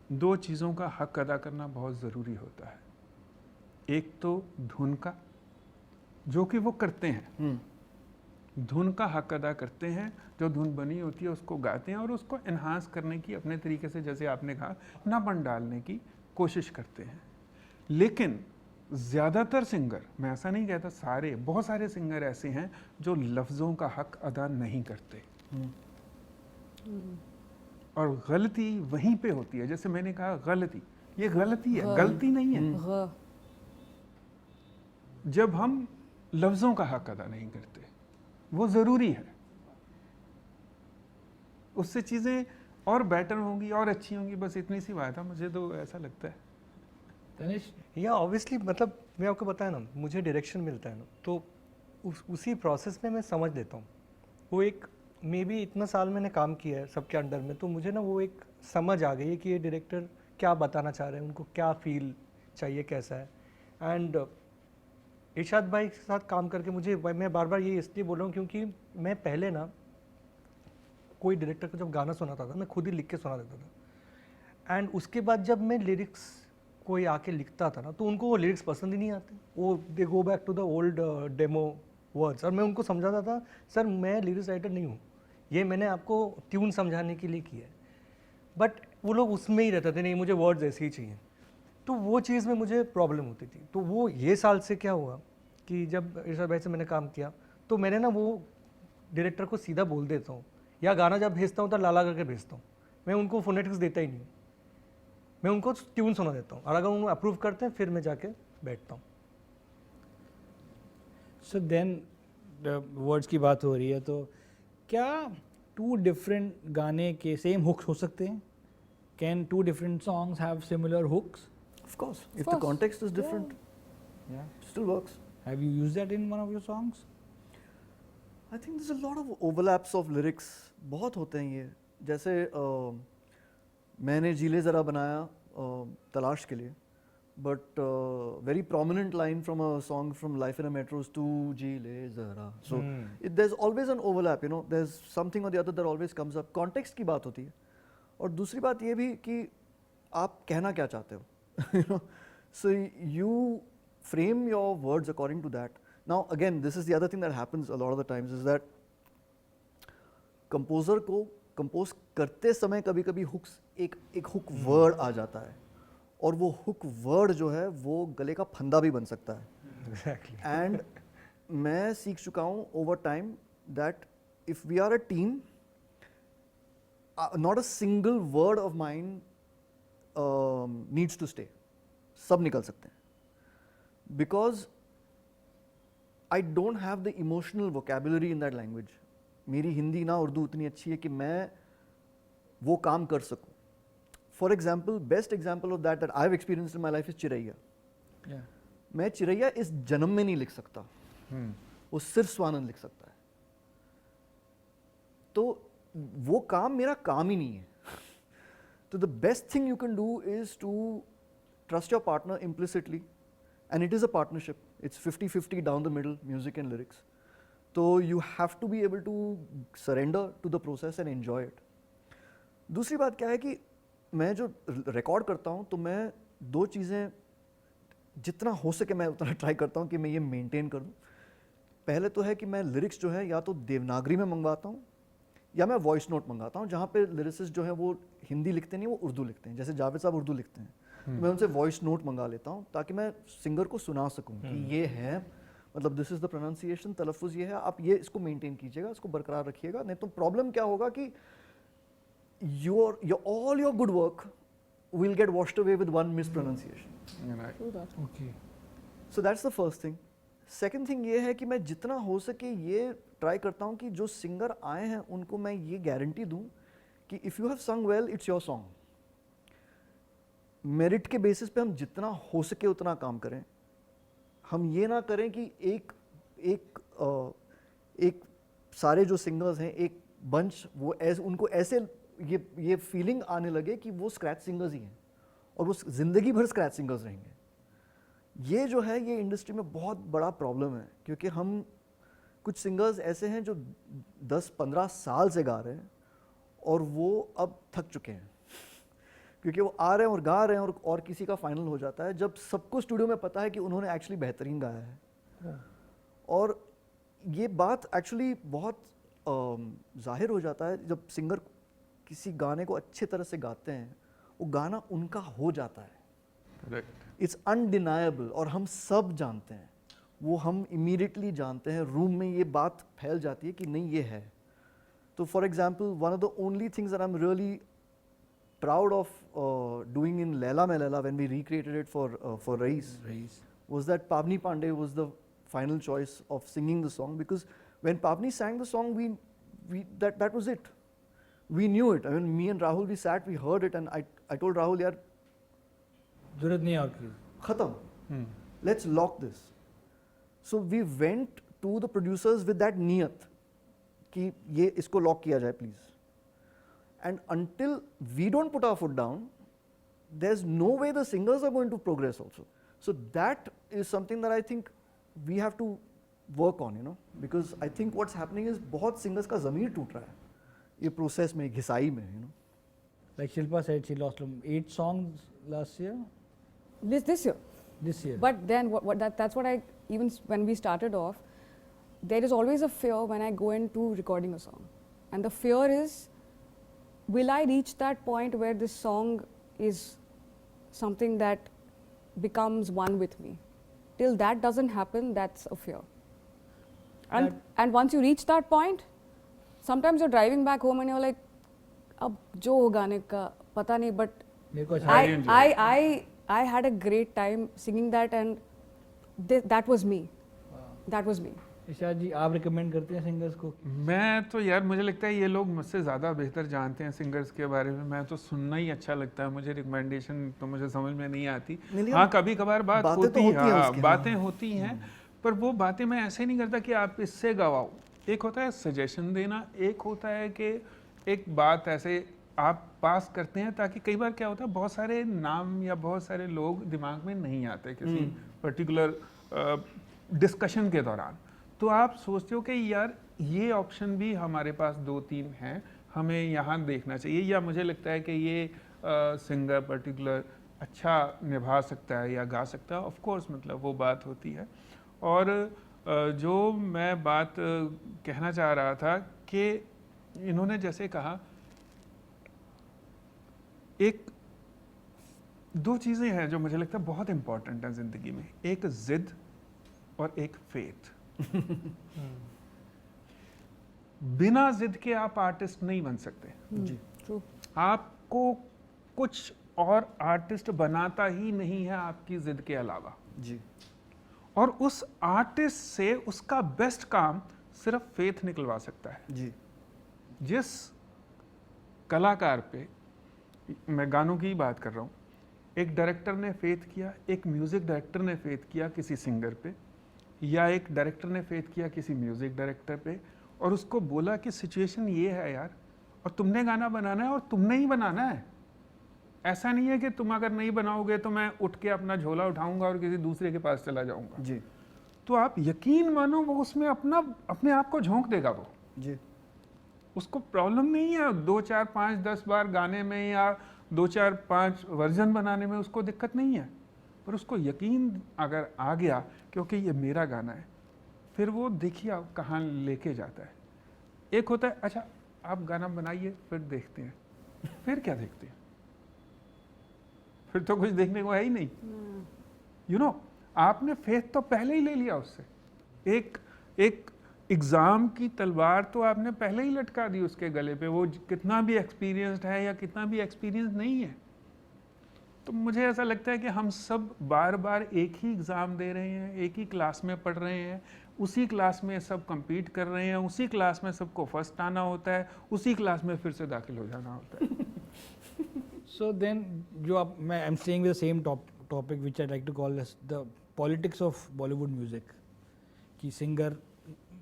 दो चीज़ों का हक अदा करना बहुत ज़रूरी होता है। एक तो धुन का, जो कि वो करते हैं, धुन का हक अदा करते हैं, जो धुन बनी होती है उसको गाते हैं और उसको एनहांस करने की अपने तरीके से, जैसे आपने कहा, अपनापन डालने की कोशिश करते हैं। लेकिन ज़्यादातर सिंगर, मैं ऐसा नहीं कहता सारे, बहुत सारे सिंगर ऐसे हैं जो लफ्ज़ों का हक अदा नहीं करते। और गलती वहीं पे होती है, जैसे मैंने कहा गलती, ये गलती है, गलती नहीं है। Gh. जब हम लफ्ज़ों का हक अदा नहीं करते, वो ज़रूरी है, उससे चीज़ें और बेटर होंगी और अच्छी होंगी, बस इतनी सी बात है, मुझे तो ऐसा लगता है। तनिष, या ऑब्वियसली मतलब मैं आपको बताया ना, मुझे डायरेक्शन मिलता है ना, तो उसी प्रोसेस में मैं समझ लेता हूँ। वो एक मे बी इतना साल मैंने काम किया है सबके अंडर में, तो मुझे ना वो एक समझ आ गई है कि ये डायरेक्टर क्या बताना चाह रहे हैं, उनको क्या फील चाहिए, कैसा है। एंड इरशाद भाई के साथ काम करके मुझे, मैं बार बार ये इसलिए बोल रहा हूँ क्योंकि मैं पहले ना कोई डायरेक्टर का जब गाना सुनाता था, मैं खुद ही लिख के सुना देता था। एंड उसके बाद जब मैं लिरिक्स कोई आके लिखता था ना, तो उनको वो लिरिक्स पसंद ही नहीं आते, वो they go back to the old demo words. और मैं उनको समझाता था, सर मैं लिरिक्स राइटर नहीं हूँ, ये मैंने आपको ट्यून समझाने के लिए किया है। बट वो लोग उसमें ही रहते थे, नहीं मुझे वर्ड्स ऐसे ही चाहिए। तो वो चीज़ में मुझे प्रॉब्लम होती थी। तो वो ये साल से क्या हुआ कि जब इरशाद भाई से मैंने काम किया, तो मैंने ना वो डायरेक्टर को सीधा बोल देता हूँ, या गाना जब भेजता हूँ तो लाला करके भेजता हूँ, मैं उनको फोनेटिक्स देता ही नहीं, मैं उनको ट्यून सुना देता हूँ, और अगर उनको अप्रूव करते हैं फिर मैं जाके बैठता हूँ। सो देन वर्ड्स की बात हो रही है, तो क्या टू डिफरेंट गाने के सेम हुक्स हो सकते हैं? Can two different songs have similar hooks? Of course, if the course. context is different, Yeah. still works. Have you used that in one of your songs? I think there's a lot of overlaps of lyrics. बहुत होते हैं ये, जैसे मैंने जीले ज़रा बनाया तलाश के लिए, but very prominent line from a song from Life in a Metro is तू जीले ज़रा. So there's always an overlap, you know. There's something or the other that always comes up. Context की बात होती है, और दूसरी बात ये भी कि आप कहना क्या चाहते हो. You know, so you frame your words according to that. Now again, this is the other thing that happens a lot of the times is that composer को compose करते समय कभी कभी hooks एक hook word आ जाता है, और वो hook word जो है वो गले का फंदा भी बन सकता है. Exactly. And मैं सीख चुका हूँ over time that if we are a team, not a single word of mine needs to stay. सब निकल सकते हैं, because I don't have the emotional vocabulary in that language. मेरी हिंदी ना उर्दू उतनी अच्छी है कि मैं वो काम कर सकूं. For example, best example of that I've experienced in my life is Chiraiya. Yeah. मैं चिरैया इस जन्म में नहीं लिख सकता, वो सिर्फ स्वानंद लिख सकता है. तो वो काम मेरा काम ही नहीं है. So the best thing you can do is to trust your partner implicitly, and it is a partnership. It's 50-50 down the middle, music and lyrics. So you have to be able to surrender to the process and enjoy it. दूसरी बात क्या है कि मैं जो रिकॉर्ड करता हूँ, तो मैं दो चीज़ें जितना हो सके मैं उतना ट्राई करता हूँ कि मैं ये मेंटेन कर दूँ. पहले तो है कि मैं लिरिक्स जो है या तो देवनागरी में मंगवाता हूँ, या मैं वॉइस नोट मंगाता हूँ, जहाँ पे लिरिसिस्ट जो है वो हिंदी लिखते नहीं, वो उर्दू लिखते हैं. जैसे जावेद साहब उर्दू लिखते हैं, तो मैं उनसे वॉइस नोट मंगा लेता हूँ ताकि मैं सिंगर को सुना सकूँ कि ये है, मतलब दिस इज़ द प्रोनाउंसिएशन, तलफ़ुज़ ये है, आप ये इसको मेंटेन कीजिएगा, इसको बरकरार रखिएगा. नहीं तो प्रॉब्लम क्या होगा कि all your good work will get washed away with one mispronunciation. True that. Okay. So that's the first thing. Second thing ये है कि मैं जितना हो सके ये ट्राई करता हूँ कि जो सिंगर आए हैं उनको मैं ये गारंटी दूँ कि इफ़ यू हैव संग well it's your song. Merit के बेसिस पे हम जितना हो सके उतना काम करें. हम ये ना करें कि एक सारे जो सिंगर्स हैं, एक बंच, वो उनको ऐसे ये फीलिंग आने लगे कि वो स्क्रैच सिंगर्स ही हैं और वो ज़िंदगी भर स्क्रैच सिंगर्स रहेंगे. ये जो है ये इंडस्ट्री में बहुत बड़ा प्रॉब्लम है, क्योंकि हम कुछ सिंगर्स ऐसे हैं जो 10-15 साल से गा रहे हैं और वो अब थक चुके हैं. क्योंकि वो आ रहे हैं और गा रहे हैं और किसी का फाइनल हो जाता है जब सबको स्टूडियो में पता है कि उन्होंने एक्चुअली बेहतरीन गाया है। और ये बात एक्चुअली बहुत जाहिर हो जाता है जब सिंगर किसी गाने को अच्छे तरह से गाते हैं, वो गाना उनका हो जाता है। करेक्ट। इट्स अनडिनाएबल और हम सब जानते हैं, वो हम इमीडिएटली जानते हैं, रूम में ये बात फैल जाती है कि नहीं ये है। तो for example one of the only things that I am really proud of doing in Laila में Laila when we recreated it for Raees was that Pavni Pandey was the final choice of singing the song, because when Pavni sang the song, that was it. We knew it. I mean, me and Rahul, we sat, we heard it, and I told Rahul, yaar, जरूरत नहीं है और की khatam. Let's lock this. So we went to the producers with that niyat कि ये इसको lock किया जाए please. And until we don't put our foot down, there's no way the singers are going to progress also. So that is something that I think we have to work on, you know, because I think what's happening is बहुत singers का ज़मीर टूट रहा है ये process में, घिसाई में, you know. Like Shilpa said, she lost 8 songs last year. This year. This year. But then that's what I, even when we started off, there is always a fear when I go into recording a song. And the fear is, will I reach that point where this song is something that becomes one with me? Till that doesn't happen, that's a fear. And once you reach that point, sometimes you're driving back home and you're like, अब जो हो गाने का पता नहीं, but मेरे को अच्छा I had a great time singing that, and that was me. That was me. इशाद जी, आप रिकमेंड करते हैं सिंगर्स को? मैं तो यार, मुझे लगता है ये लोग मुझसे ज़्यादा बेहतर जानते हैं सिंगर्स के बारे में। मैं तो सुनना ही अच्छा लगता है, मुझे रिकमेंडेशन तो मुझे समझ में नहीं आती। हाँ, कभी कभार बात होती है, बातें होती हैं, पर वो बातें मैं ऐसे नहीं करता कि आप इससे गवाओ। एक होता है सजेशन देना, एक होता है कि एक बात ऐसे आप पास करते हैं, ताकि कई बार क्या होता है, बहुत सारे नाम या बहुत सारे लोग दिमाग में नहीं आते किसी पर्टिकुलर डिस्कशन के दौरान। तो आप सोचते हो कि यार ये ऑप्शन भी हमारे पास 2-3 हैं, हमें यहाँ देखना चाहिए, या मुझे लगता है कि ये सिंगर पर्टिकुलर अच्छा निभा सकता है या गा सकता है। ऑफ कोर्स, मतलब वो बात होती है। और जो मैं बात कहना चाह रहा था कि इन्होंने जैसे कहा, एक 2 चीज़ें हैं जो मुझे लगता है बहुत इम्पॉर्टेंट हैं ज़िंदगी में, एक ज़िद और एक फेथ। बिना जिद के आप आर्टिस्ट नहीं बन सकते जी। True. आपको कुछ और आर्टिस्ट बनाता ही नहीं है आपकी जिद के अलावा। जी। और उस आर्टिस्ट से उसका बेस्ट काम सिर्फ फेथ निकलवा सकता है। जी। जिस कलाकार पे, मैं गानों की बात कर रहा हूँ, एक डायरेक्टर ने फेथ किया, एक म्यूजिक डायरेक्टर ने फेथ किया किसी सिंगर पे, या एक डायरेक्टर ने फेथ किया किसी म्यूजिक डायरेक्टर पे, और उसको बोला कि सिचुएशन ये है यार, और तुमने गाना बनाना है और तुमने ही बनाना है। ऐसा नहीं है कि तुम अगर नहीं बनाओगे तो मैं उठ के अपना झोला उठाऊंगा और किसी दूसरे के पास चला जाऊंगा। जी। तो आप यकीन मानो, वो उसमें अपने आप को झोंक देगा। वो जी। उसको प्रॉब्लम नहीं है 2, 4, 5, 10 बार गाने में या 2, 4, 5 वर्जन बनाने में, उसको दिक्कत नहीं है। पर उसको यकीन अगर आ गया क्योंकि ये मेरा गाना है, फिर वो देखिए आप कहाँ लेके जाता है। एक होता है अच्छा आप गाना बनाइए फिर देखते हैं, फिर क्या देखते हैं, फिर तो कुछ देखने को है ही नहीं। यू नो, आपने फेथ तो पहले ही ले लिया उससे। एक एग्ज़ाम की तलवार तो आपने पहले ही लटका दी उसके गले पे, वो कितना भी एक्सपीरियंस्ड है या कितना भी एक्सपीरियंस नहीं है। तो मुझे ऐसा लगता है कि हम सब बार बार एक ही एग्ज़ाम दे रहे हैं, एक ही क्लास में पढ़ रहे हैं, उसी क्लास में सब compete कर रहे हैं, उसी क्लास में सबको फर्स्ट आना होता है, उसी क्लास में फिर से दाखिल हो जाना होता है। So then, जो आप, मैं I'm staying with the same topic which I like to call as the politics of Bollywood music. कि singer,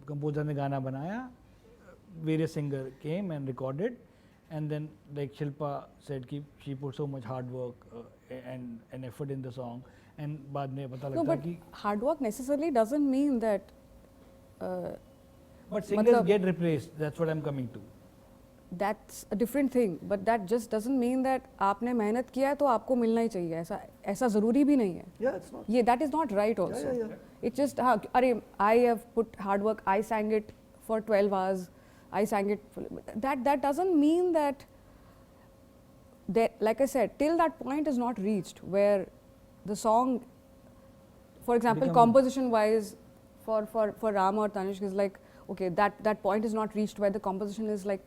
composer ने गाना बनाया, various singer came and recorded, and then like Shilpa said कि she put so much hard work and effort in the song, and बाद में पता No, लगता है but कि hard work necessarily doesn't mean that. but singers get replaced. That's what I'm coming to. that's a different thing, but that just doesn't mean that आपने मेहनत किया है तो आपको मिलना ही चाहिए, ऐसा ज़रूरी भी नहीं है. Yeah, it's not. Yeah, that is not right also. yeah. It's just, अरे I have put hard work, I sang it for 12 hours, I sang it, that doesn't mean that, like I said, till that point is not reached where the song, for example, composition wise, for Ram or Tanishq is like, okay, that point is not reached where the composition is like,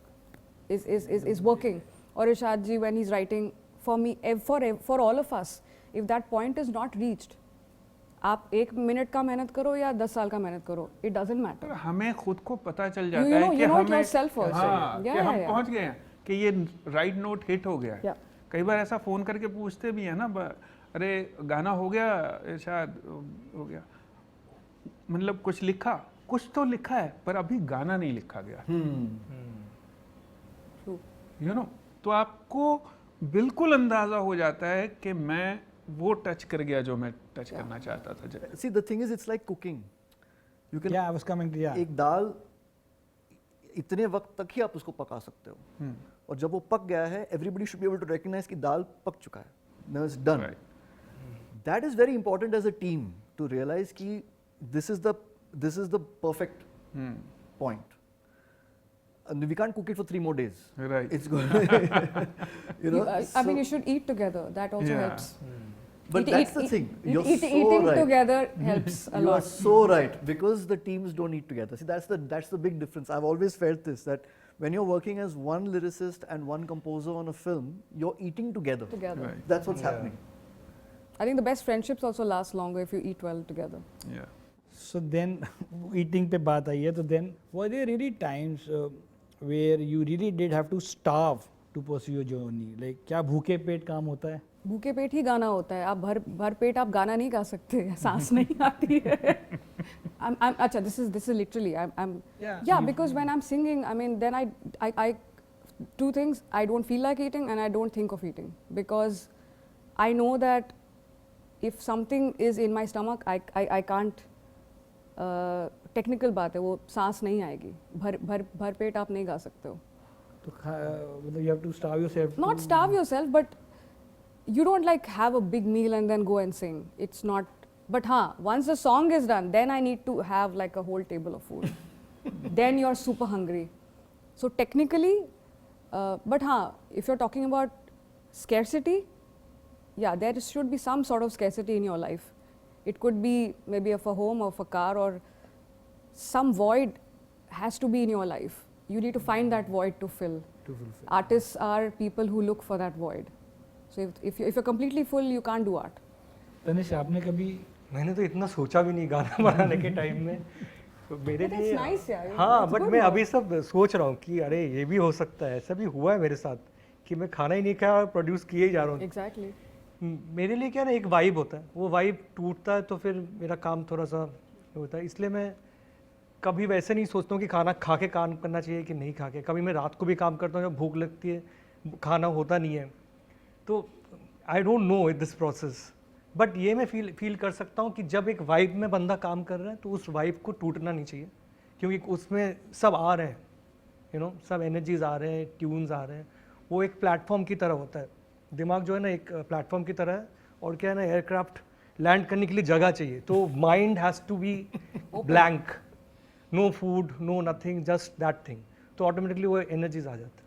is working. Or Irshad ji, when he's writing, for me, for all of us, if that point is not reached, आप 1 मिनट का मेहनत करो या 10 साल का मेहनत करो, it doesn't matter. हमें खुद को पता चल जाता You know, है कि you know it हमें yourself also. हाँ, Yeah, कि हम yeah. पहुंच गए हैं कि ये राइट नोट हिट हो गया है. Yeah. कई बार ऐसा फोन करके पूछते भी है ना, अरे गाना हो गया शायद हो गया, मतलब कुछ लिखा, कुछ तो लिखा है पर अभी गाना नहीं लिखा गया. True. यू नो, तो आपको बिल्कुल अंदाजा हो जाता है कि मैं वो टच कर गया जो मैं टच करना चाहता था. See, the thing is, it's like cooking. You can Yeah, I was coming to, yeah. एक दाल इतने वक्त तक ही आप उसको पका सकते हो, और जब वो पक गया है, everybody should be able to recognize कि दाल पक चुका है. Now it's done. Right. That is very important as a team to realize कि this is the perfect point. And we can't cook it for 3 more days. Right. It's good. you know. I mean, you should eat together. That also Yeah. helps. But that's the thing. You're so eating right. together helps a You are lot. so right, because the teams don't eat together. See, that's the big difference. I've always felt this, that when you're working as one lyricist and one composer on a film, you're eating together. Together. Right. That's what's happening. I think the best friendships also last longer if you eat well together. Yeah. So then, eating पे बात आई है, तो then were there really times where you really did have to starve to pursue your journey? Like क्या भूखे पेट काम होता है? भूखे पेट ही गाना होता है. आप भर पेट आप गाना नहीं गा सकते, सांस नहीं आती है. अच्छा, this is literally yeah, because when I'm singing, I mean, then I 2 things, I don't feel like eating and I don't think of eating, because I know that if something is in my stomach, I can't, technical बात है, वो सांस नहीं आएगी. भर पेट आप नहीं गा सकते हो. तो मतलब you have to starve yourself. Not starve yourself, but you don't like have a big meal and then go and sing. It's not. But once the song is done, then I need to have like a whole table of food. Then you're super hungry. So technically, but if you're talking about scarcity, yeah, there should be some sort of scarcity in your life. It could be maybe of a home, of a car, or some void has to be in your life. You need to find that void to fill. Artists are people who look for that void. So if you're completely full, you can't do art. Tanishq, आपने कभी मैंने तो इतना सोचा भी नहीं गाना बनाने के टाइम में, तो मेरे But it's लिए nice, yeah. हाँ, It's बट good मैं work. अभी सब सोच रहा हूँ कि अरे ये भी हो सकता है. ऐसा भी हुआ है मेरे साथ कि मैं खाना ही नहीं खाया और प्रोड्यूस किए ही जा रहा हूँ. Exactly. मेरे लिए क्या ना, एक वाइब होता है, वो वाइब टूटता है तो फिर मेरा काम थोड़ा सा होता है. इसलिए मैं कभी वैसे नहीं सोचता हूँ कि खाना खा के काम करना चाहिए कि नहीं खा के. कभी मैं रात को भी काम करता हूँ, जब भूख लगती है, खाना होता नहीं है, तो I don't know this process. But ये मैं फील कर सकता हूँ कि जब एक वाइब में बंदा काम कर रहा है तो उस वाइब को टूटना नहीं चाहिए, क्योंकि उसमें सब आ रहे हैं, यू नो, सब एनर्जीज आ रहे हैं, ट्यून्स आ रहे हैं. वो एक प्लेटफॉर्म की तरह होता है. दिमाग जो है ना, एक प्लेटफॉर्म की तरह है, और क्या है ना, एयरक्राफ्ट लैंड करने के लिए जगह चाहिए, तो mind has to be blank, no food, no nothing, just that thing, तो ऑटोमेटिकली वो एनर्जीज आ जाता है.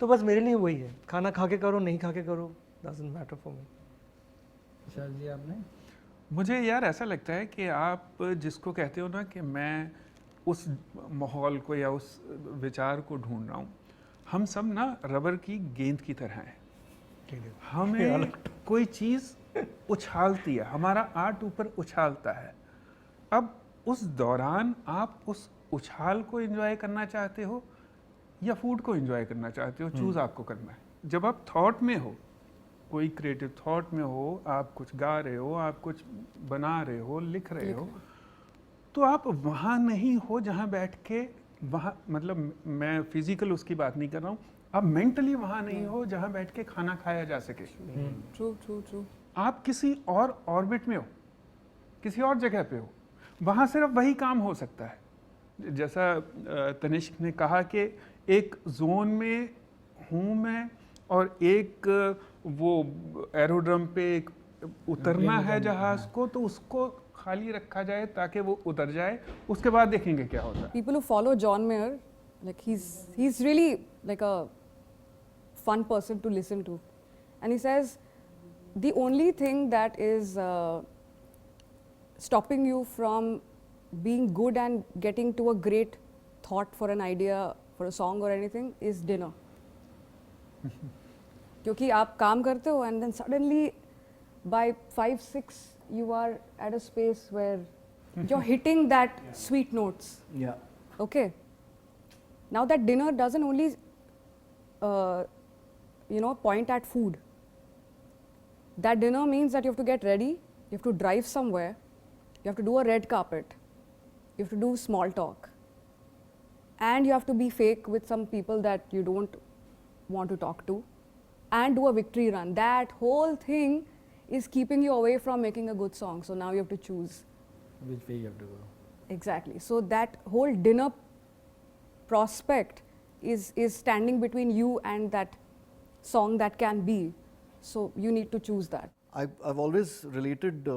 तो बस मेरे लिए वही है, खाना खा के करो, नहीं खा के करो, डजंट मैटर फॉर मी. विशाल जी, आपने मुझे यार ऐसा लगता है कि आप जिसको कहते हो ना कि मैं उस माहौल को या उस विचार को ढूंढ रहा हूँ, हम सब ना रबर की गेंद की तरह हैं. हमें कोई चीज़ उछालती है, हमारा आर्ट ऊपर उछालता है. अब उस दौरान आप उस उछाल को एंजॉय करना चाहते हो या फूड को एंजॉय करना चाहते हो, चूज़ आपको करना है. जब आप थॉट में हो, कोई क्रिएटिव थॉट में हो, आप कुछ गा रहे हो, आप कुछ बना रहे हो, लिख रहे हो, तो आप वहाँ नहीं हो जहाँ बैठ के, वहाँ मतलब मैं फिजिकल उसकी बात नहीं कर रहा हूँ, आप मेंटली वहाँ नहीं हो जहाँ बैठ के खाना खाया जा सके. True. आप किसी और ऑर्बिट में हो, किसी और जगह पे हो, वहाँ सिर्फ वही काम हो सकता है. जैसा तनिष्क ने कहा कि एक जोन में हूँ मैं, और एक वो एरोड्रम पे एक उतरना है जहाज को, तो उसको खाली रखा जाए ताकि वो उतर जाए, उसके बाद देखेंगे क्या होता है। People who follow John Mayer, like he's really like a fun person to listen to, and he says the only thing that is stopping you from being good and getting to a great thought for an idea for a song or anything is dinner. क्योंकि आप काम करते हो and then suddenly by 5-6 you are at a space where you're hitting that sweet notes. Yeah. Okay. Now that dinner doesn't only point at food. That dinner means that you have to get ready, you have to drive somewhere, you have to do a red carpet, you have to do small talk, and you have to be fake with some people that you don't want to talk to, and do a victory run. That whole thing is keeping you away from making a good song. So now you have to choose. Which way you have to go? Exactly. So that whole dinner prospect is standing between you and that song that can be. So you need to choose that. I've always related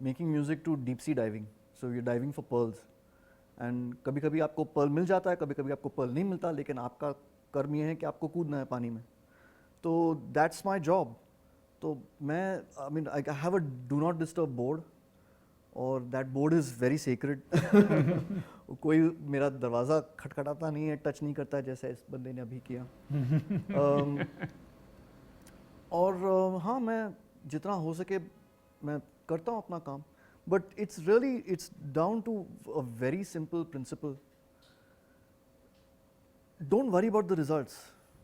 making music to deep sea diving. So you're diving for pearls, and कभी-कभी आपको pearl मिल जाता है, कभी-कभी आपको pearl नहीं मिलता, लेकिन आपका कर्म ये है कि आपको कूदना है पानी में. तो that's my job. तो मैं I have a do not disturb board, और that board is very sacred. कोई मेरा दरवाज़ा खटखटाता नहीं है, टच नहीं करता जैसे इस बंदे ने अभी किया. और हाँ, मैं जितना हो सके मैं करता हूँ अपना काम, but it's down to a very simple principle. Don't worry about the results.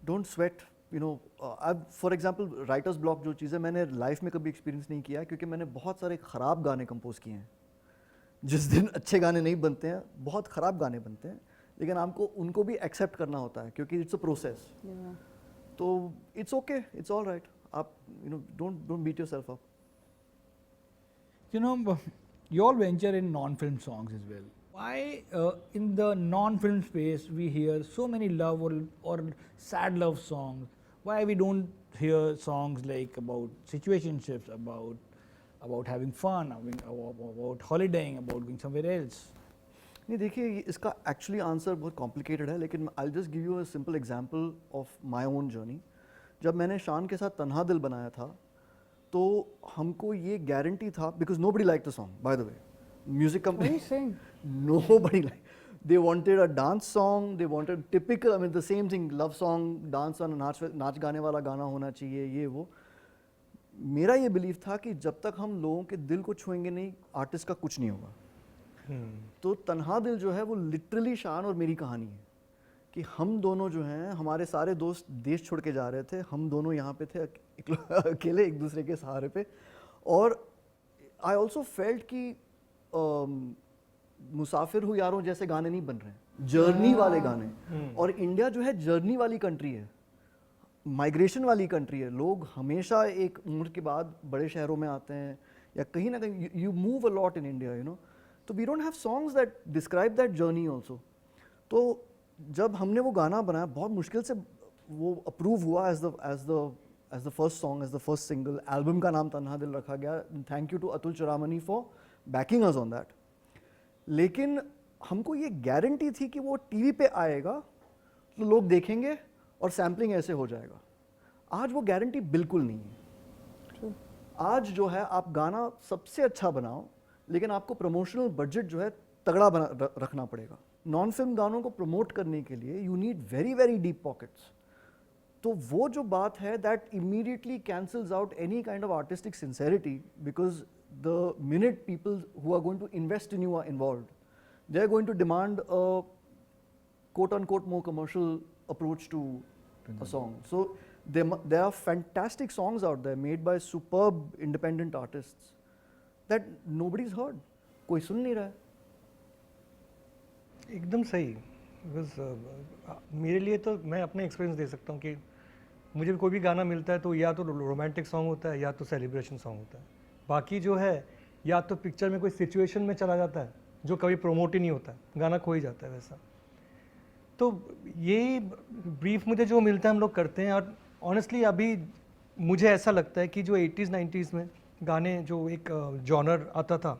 Don't sweat. For example, writer's block जो चीज़ है मैंने लाइफ में कभी एक्सपीरियंस नहीं किया है, क्योंकि मैंने बहुत सारे ख़राब गाने कंपोज किए हैं. जिस दिन अच्छे गाने नहीं बनते हैं, बहुत ख़राब गाने बनते हैं, लेकिन आपको उनको भी एक्सेप्ट करना होता है क्योंकि इट्स अ प्रोसेस. तो it's okay, it's all right. आप don't beat yourself up. You all venture in non-film songs as well. Why in the non-film space we hear so many love or sad love songs? Why we don't hear songs like about situationships, about having fun, about holidaying, about going somewhere else? नहीं, देखिए इसका एक्चुअली आंसर बहुत कॉम्प्लिकेटेड है, लेकिन I just give you a simple example of my own journey. जब मैंने शान के साथ तन्हा दिल बनाया था, तो हमको ये गारंटी था, because nobody like the song, by the way, music company, nobody like. They wanted a dance song, they wanted typical, the same thing, love song, dance song, नाच गाने वाला गाना होना चाहिए, ये वो. मेरा ये बिलीफ था कि जब तक हम लोगों के दिल को छुएंगे नहीं, आर्टिस्ट का कुछ नहीं होगा. तो तन्हा दिल जो है वो लिटरली शान और मेरी कहानी है कि हम दोनों जो हैं, हमारे सारे दोस्त देश छोड़ के जा रहे थे, हम दोनों यहाँ पे थे अकेले एक दूसरे के सहारे पे. और आई ऑल्सो फेल्ट कि मुसाफिर हूँ यारों जैसे गाने नहीं बन रहे हैं, जर्नी वाले गाने. और इंडिया जो है जर्नी वाली कंट्री है, माइग्रेशन वाली कंट्री है. लोग हमेशा एक उम्र के बाद बड़े शहरों में आते हैं, या कहीं ना कहीं you move a lot in India, तो we don't have songs that describe that journey also. तो जब हमने वो गाना बनाया, बहुत मुश्किल से वो अप्रूव हुआ as the first song, as the first single. Album का नाम तन्हा दिल रखा गया. Thank you to Atul Churamani for backing us on that. लेकिन हमको ये गारंटी थी कि वो टीवी पे आएगा तो लोग देखेंगे और सैम्पलिंग ऐसे हो जाएगा. आज वो गारंटी बिल्कुल नहीं है. आज जो है आप गाना सबसे अच्छा बनाओ, लेकिन आपको प्रमोशनल बजट जो है तगड़ा रखना पड़ेगा. नॉन फिल्म गानों को प्रमोट करने के लिए you need very very deep pockets. तो वो जो बात है that immediately cancels out any kind of artistic sincerity, because the minute people who are going to invest in you are involved, they are going to demand a quote unquote more commercial approach to a song. So there are fantastic songs out there made by superb independent artists that nobody's heard. कोई सुन नहीं रहा है. एकदम सही. बिकॉज मेरे लिए तो मैं अपने एक्सपीरियंस दे सकता हूँ कि मुझे कोई भी गाना मिलता है तो या तो रोमांटिक सॉन्ग होता है या तो सेलिब्रेशन सॉन्ग होता है. बाकी जो है या तो पिक्चर में कोई सिचुएशन में चला जाता है जो कभी प्रमोट ही नहीं होता है, गाना खो ही जाता है वैसा. तो ये ब्रीफ मुझे जो मिलता है हम लोग करते हैं। और ऑनेस्टली अभी मुझे ऐसा लगता है कि जो 80s 90s में गाने जो एक जॉनर आता था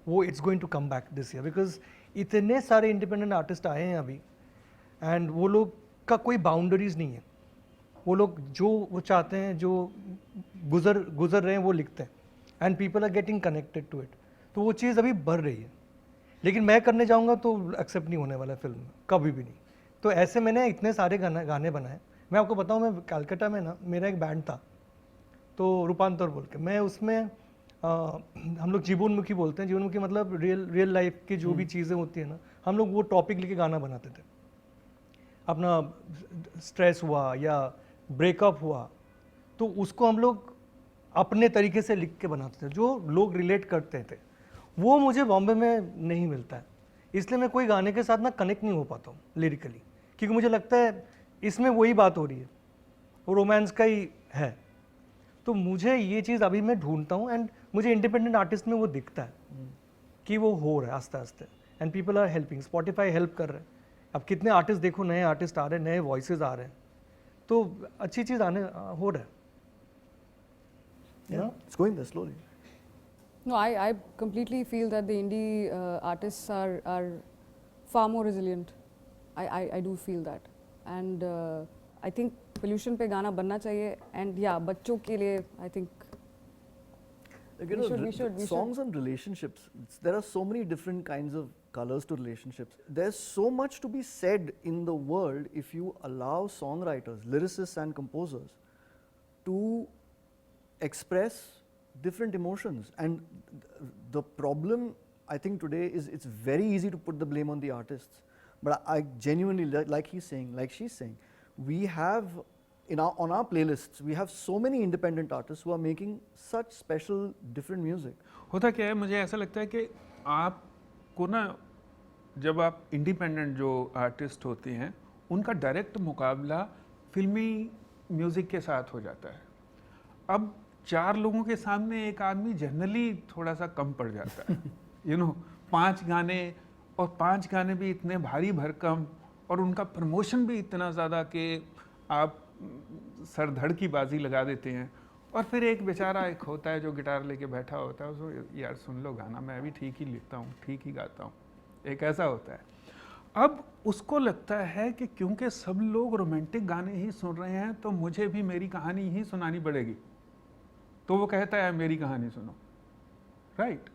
वो it's going to come back this year, because इतने सारे इंडिपेंडेंट आर्टिस्ट आए हैं अभी एंड वो लोग का कोई बाउंड्रीज नहीं है। वो लोग जो वो चाहते हैं, जो गुजर रहे हैं वो लिखते हैं and people are getting connected to it. तो वो चीज़ अभी बढ़ रही है, लेकिन मैं करने जाऊंगा तो एक्सेप्ट नहीं होने वाला फिल्म में, कभी भी नहीं। तो ऐसे मैंने इतने सारे गाने बनाए। मैं आपको बताऊं, मैं कलकत्ता में ना मेरा एक बैंड था, तो रूपांतर बोल के, मैं उसमें हम लोग जीवनमुखी बोलते हैं। जीवनमुखी मतलब रियल लाइफ की जो भी चीज़ें होती है ना, हम लोग वो टॉपिक लेके गाना बनाते थे। अपना स्ट्रेस हुआ या ब्रेकअप हुआ तो उसको हम लोग अपने तरीके से लिख के बनाते थे, जो लोग रिलेट करते थे। वो मुझे बॉम्बे में नहीं मिलता है, इसलिए मैं कोई गाने के साथ ना कनेक्ट नहीं हो पाता हूँ लिरिकली, क्योंकि मुझे लगता है इसमें वही बात हो रही है, वो रोमांस का ही है। तो मुझे ये चीज़ अभी मैं ढूंढता हूँ एंड मुझे इंडिपेंडेंट आर्टिस्ट में वो दिखता है कि वो हो रहा है आस्ते आस्ते and people are helping. Spotify help कर रहे हैं। अब कितने आर्टिस्ट देखो, नए आर्टिस्ट आ रहे हैं, नए वॉइसेस आ रहे हैं, तो अच्छी चीज़ आने हो रहा है। Yeah, it's going there slowly. No, I completely feel that the indie artists are far more resilient. I do feel that, and I think pollution पे गाना बनना चाहिए, and yeah, बच्चों के लिए I think Like, you We know, should- we songs on relationships, there are so many different kinds of colors to relationships. There's so much to be said in the world if you allow songwriters, lyricists and composers to express different emotions. And the problem I think today is it's very easy to put the blame on the artists, but I genuinely, like he's saying, like she's saying, we have on our playlists we have so many independent artists who are making such special different music. होता क्या है, मुझे ऐसा लगता है कि आपको ना, जब आप इंडिपेंडेंट जो आर्टिस्ट होते हैं उनका डायरेक्ट मुकाबला फिल्मी म्यूज़िक के साथ हो जाता है। अब 4 लोगों के सामने एक आदमी जनरली थोड़ा सा कम पड़ जाता है। यू नो 5 गाने, और 5 गाने भी इतने भारी भरकम, और उनका प्रमोशन भी इतना ज़्यादा कि आप सर धड़ की बाजी लगा देते हैं। और फिर एक बेचारा एक होता है जो गिटार लेके बैठा होता है, उसको यार सुन लो गाना, मैं भी ठीक ही लिखता हूँ, ठीक ही गाता हूँ, एक ऐसा होता है। अब उसको लगता है कि क्योंकि सब लोग रोमांटिक गाने ही सुन रहे हैं तो मुझे भी मेरी कहानी ही सुनानी पड़ेगी, तो वो कहता है मेरी कहानी सुनो, राइट।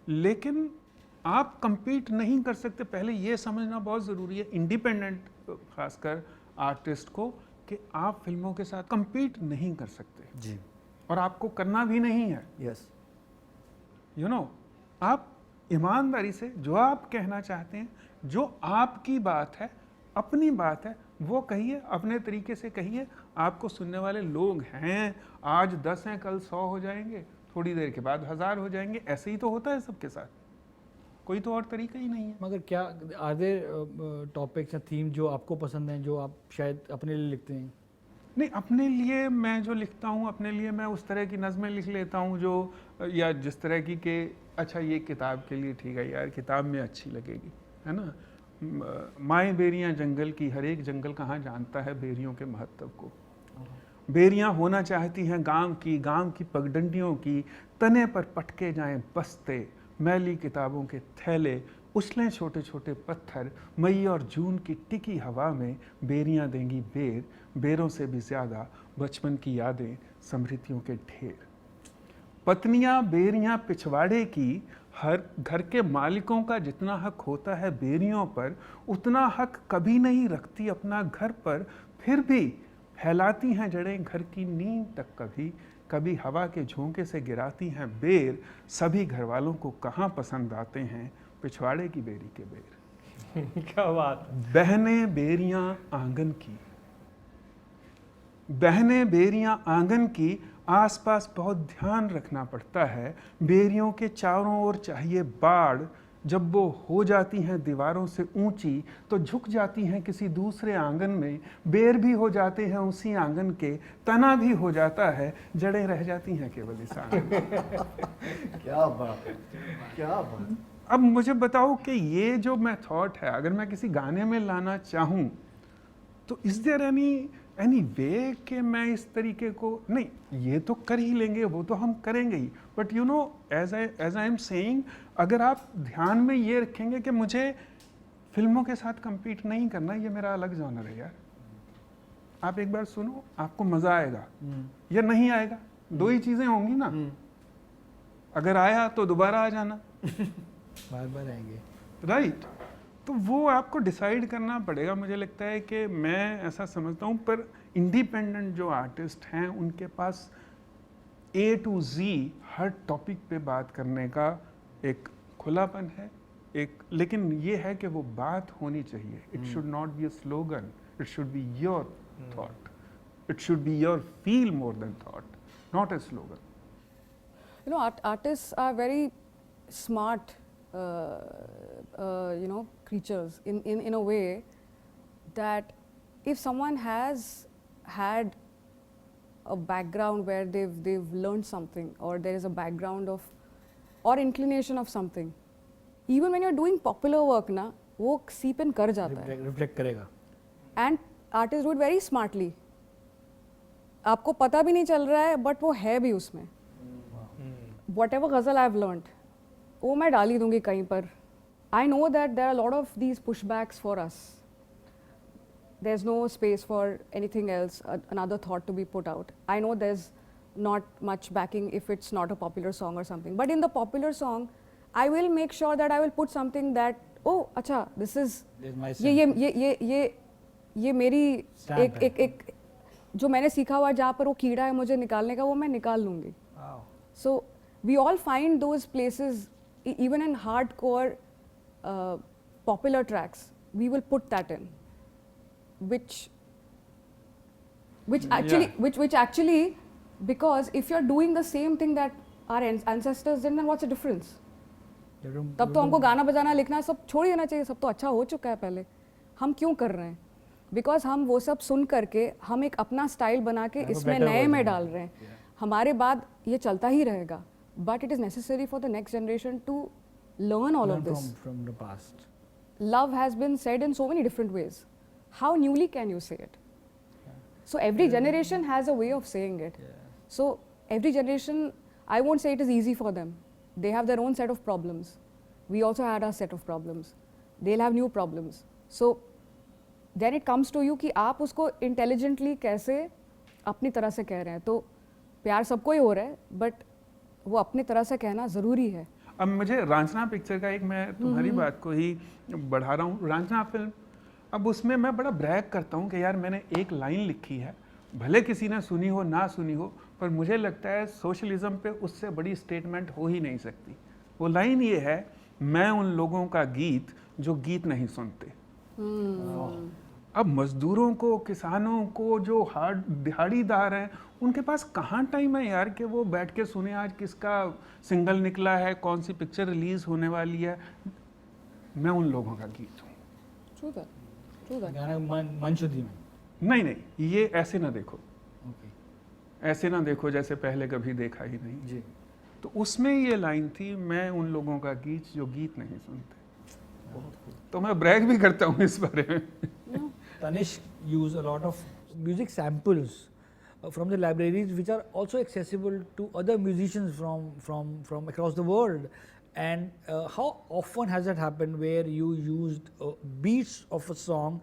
लेकिन आप compete नहीं कर सकते। पहले ये समझना बहुत ज़रूरी है इंडिपेंडेंट खासकर आर्टिस्ट को, कि आप फिल्मों के साथ compete नहीं कर सकते जी, और आपको करना भी नहीं है। yes. यू नो आप ईमानदारी से जो आप कहना चाहते हैं, जो आपकी बात है, अपनी बात है, वो कहिए, अपने तरीके से कहिए। आपको सुनने वाले लोग हैं, आज 10 हैं, कल 100 हो जाएंगे, थोड़ी देर के बाद 1000 हो जाएंगे। ऐसे ही तो होता है सबके साथ, कोई तो और तरीका ही नहीं है। मगर क्या आर देयर टॉपिक्स या थीम जो आपको पसंद हैं, जो आप शायद अपने लिए लिखते हैं? नहीं, अपने लिए मैं जो लिखता हूँ, अपने लिए मैं उस तरह की नज़में लिख लेता हूँ जो, या जिस तरह की कि अच्छा ये किताब के लिए ठीक है यार, किताब में अच्छी लगेगी, है ना। माए बेरियां जंगल की, हर एक जंगल कहाँ जानता है बेरियों के महत्व को। बेरियां होना चाहती हैं गांव की पगडंडियों की, तने पर पटके जाएं बस्ते, मैली किताबों के थैले, उछलें छोटे छोटे पत्थर, मई और जून की टिकी हवा में बेरियां देंगी बेर, बेरों से भी ज़्यादा बचपन की यादें, स्मृतियों के ढेर। पत्नियां बेरियां पिछवाड़े की, हर घर के मालिकों का जितना हक होता है बेरियों पर, उतना हक कभी नहीं रखती अपना घर पर। फिर भी फैलाती हैं जड़ें घर की नींव तक, कभी कभी हवा के झोंके से गिराती हैं बेर। सभी घर वालों को कहाँ पसंद आते हैं पिछवाड़े की बेरी के बेर। क्या बात। बहने बेरियां आंगन की, बहने बेरियां आंगन की, आसपास बहुत ध्यान रखना पड़ता है। बेरियों के चारों ओर चाहिए बाड़, जब वो हो जाती हैं दीवारों से ऊंची तो झुक जाती हैं किसी दूसरे आंगन में। बेर भी हो जाते हैं उसी आंगन के, तना भी हो जाता है, जड़ें रह जाती हैं केवल इस आंगन में। क्या बात है, क्या बात। अब मुझे बताओ कि ये जो मैं थॉट है अगर मैं किसी गाने में लाना चाहूँ तो इज देयर एनी वे कि मैं इस तरीके को नहीं, ये तो कर ही लेंगे, वो तो हम करेंगे ही, but you know as I am saying, अगर आप ध्यान में ये रखेंगे कि मुझे फिल्मों के साथ compete नहीं करना, ये मेरा अलग जॉनर है यार, आप एक बार सुनो, आपको मजा आएगा या नहीं आएगा, दो ही चीजें होंगी ना, अगर आया तो दोबारा आ जाना, बार बार आएंगे। राइट तो वो आपको डिसाइड करना पड़ेगा। मुझे लगता है कि मैं ऐसा समझता हूँ, पर इंडिपेंडेंट जो आर्टिस्ट हैं उनके पास A to Z her topic पे बात करने का एक खुलापन है, एक, लेकिन ये है कि वो बात होनी चाहिए। It should not be a slogan, it should be your thought, it should be your feel more than thought, not a slogan. You know, artists are very smart, you know, creatures in a way that if someone has had a background where they've learned something, or there is a background of or inclination of something, even when you're doing popular work ना, वो seep in कर जाता है, रिफ्लेक्ट करेगा। and artists do it very smartly. आपको पता भी नहीं चल रहा है, but वो है भी उसमें। Whatever ghazal I've learnt, वो मैं डाल ही दूंगी कहीं पर। I know that there are a lot of these pushbacks for us. There's no space for anything else, another thought to be put out. I know there's not much backing if it's not a popular song or something. But in the popular song, I will make sure that I will put something that, oh, अच्छा, this is There's my ये मेरी Stamp है। एक जो मैंने सीखा हुआ है, जहाँ पर वो कीड़ा है मुझे निकालने का, वो मैं निकाल लूँगी। So we all find those places, even in hardcore popular tracks, we will put that in, which actually, because if you're doing the same thing that our ancestors did, then what's the difference? तब तो हमको गाना बजाना लिखना सब छोड़ देना चाहिए, सब तो अच्छा हो चुका है पहले, हम क्यों कर रहे हैं? बिकॉज हम वो सब सुन करके हम एक अपना स्टाइल बना के इसमें नए में डाल रहे हैं, हमारे बाद ये चलता ही रहेगा, but it is necessary for the next generation to learn all of this. From the past. Love has been said in so many different ways. How newly can you say it? So every generation has a way of saying it. So every generation, I won't say it is easy for them. They have their own set of problems. We also had our set of problems. They'll have new problems. So then it comes to you कि आप उसको intelligently कैसे अपनी तरह से कह रहे हैं. तो प्यार सबको ही हो रहा है, but वो अपनी तरह से कहना ज़रूरी है. अब मुझे रांझना पिक्चर का एक, मैं तुम्हारी बात को ही बढ़ा रहा हूँ, रांझना फिल्म, अब उसमें मैं बड़ा ब्रैग करता हूँ कि यार मैंने एक लाइन लिखी है, भले किसी ने सुनी हो ना सुनी हो, पर मुझे लगता है सोशलिज्म पे उससे बड़ी स्टेटमेंट हो ही नहीं सकती। वो लाइन ये है, मैं उन लोगों का गीत जो गीत नहीं सुनते। अब मजदूरों को, किसानों को, जो दिहाड़ीदार हैं, उनके पास कहाँ टाइम है यार कि वो बैठ के सुने आज किसका सिंगल निकला है, कौन सी पिक्चर रिलीज होने वाली है। मैं उन लोगों का गीत हूँ। True that. True that. गाना मनशुद्धि में। नहीं, ये ऐसे ना देखो, Okay. ऐसे ना देखो जैसे पहले कभी देखा ही नहीं। जी। तो उसमें ये लाइन थी, मैं उन लोगों का गीत जो गीत नहीं सुनते। तो मैं ब्रैग भी करता हूँ इस बारे में। Tanishq use a lot of music samples from the libraries, which are also accessible to other musicians from across the world. And how often has that happened where you used beats of a song